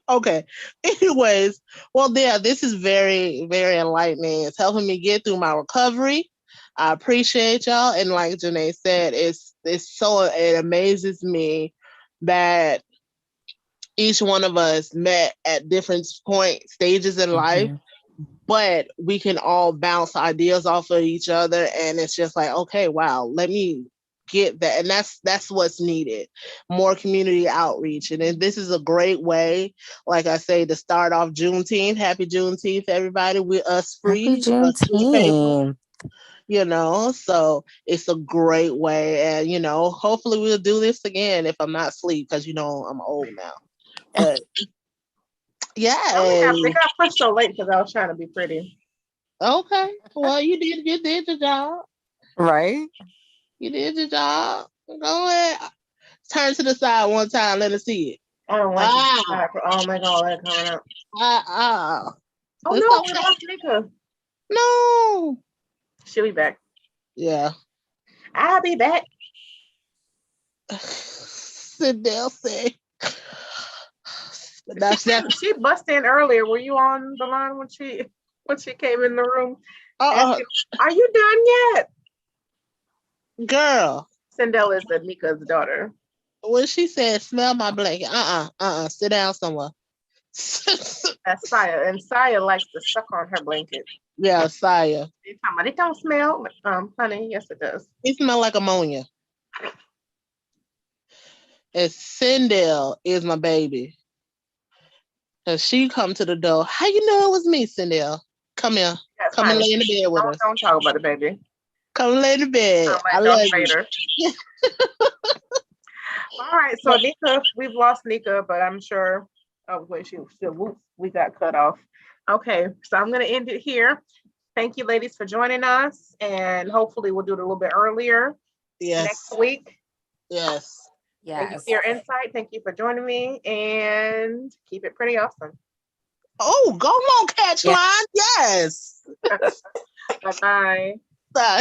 Okay. Anyways, this is very, very enlightening. It's helping me get through my recovery. I appreciate y'all. And like Janae said, it amazes me that each one of us met at different stages in life, but we can all bounce ideas off of each other, and it's just like, okay, wow, let me get that. And that's what's needed, more community outreach. And then this is a great way, like I say, to start off Juneteenth. Happy Juneteenth, everybody. We're us free, Happy us to the table, Juneteenth. you know. So it's a great way, and you know, hopefully we'll do this again if I'm not asleep, because you know I'm old now. But yeah. They got pushed so late because I was trying to be pretty. Okay. Well, you did your job. Right? You did your job. Go ahead. Turn to the side one time. Let us see it. I don't like it. Oh my god, that coming up. Oh no, we okay. lost Nika. No. She'll be back. Yeah. I'll be back. Sidell say. That's She busted in earlier. Were you on the line when she came in the room? Asking, are you done yet? Girl. Sindel is Nika's daughter. When she said, smell my blanket. Sit down somewhere. That's Saya. And Saya likes to suck on her blanket. Yeah, Saya. It don't smell. Honey, yes it does. It smells like ammonia. And Sindel is my baby. And she come to the door. How you know it was me, Sindel? Come here. Yes, come honey. and lay in the bed with us. Don't talk about it, baby. Come lay in the bed. I love you. All right, so Nika, we've lost Nika, but I'm sure. Oh wait, we got cut off. Okay, so I'm gonna end it here. Thank you, ladies, for joining us, and hopefully we'll do it a little bit earlier next week. Yes. Thank you for your insight. Thank you for joining me, and keep it pretty awesome. Oh, go on, catch line. Yes. Bye-bye. Bye.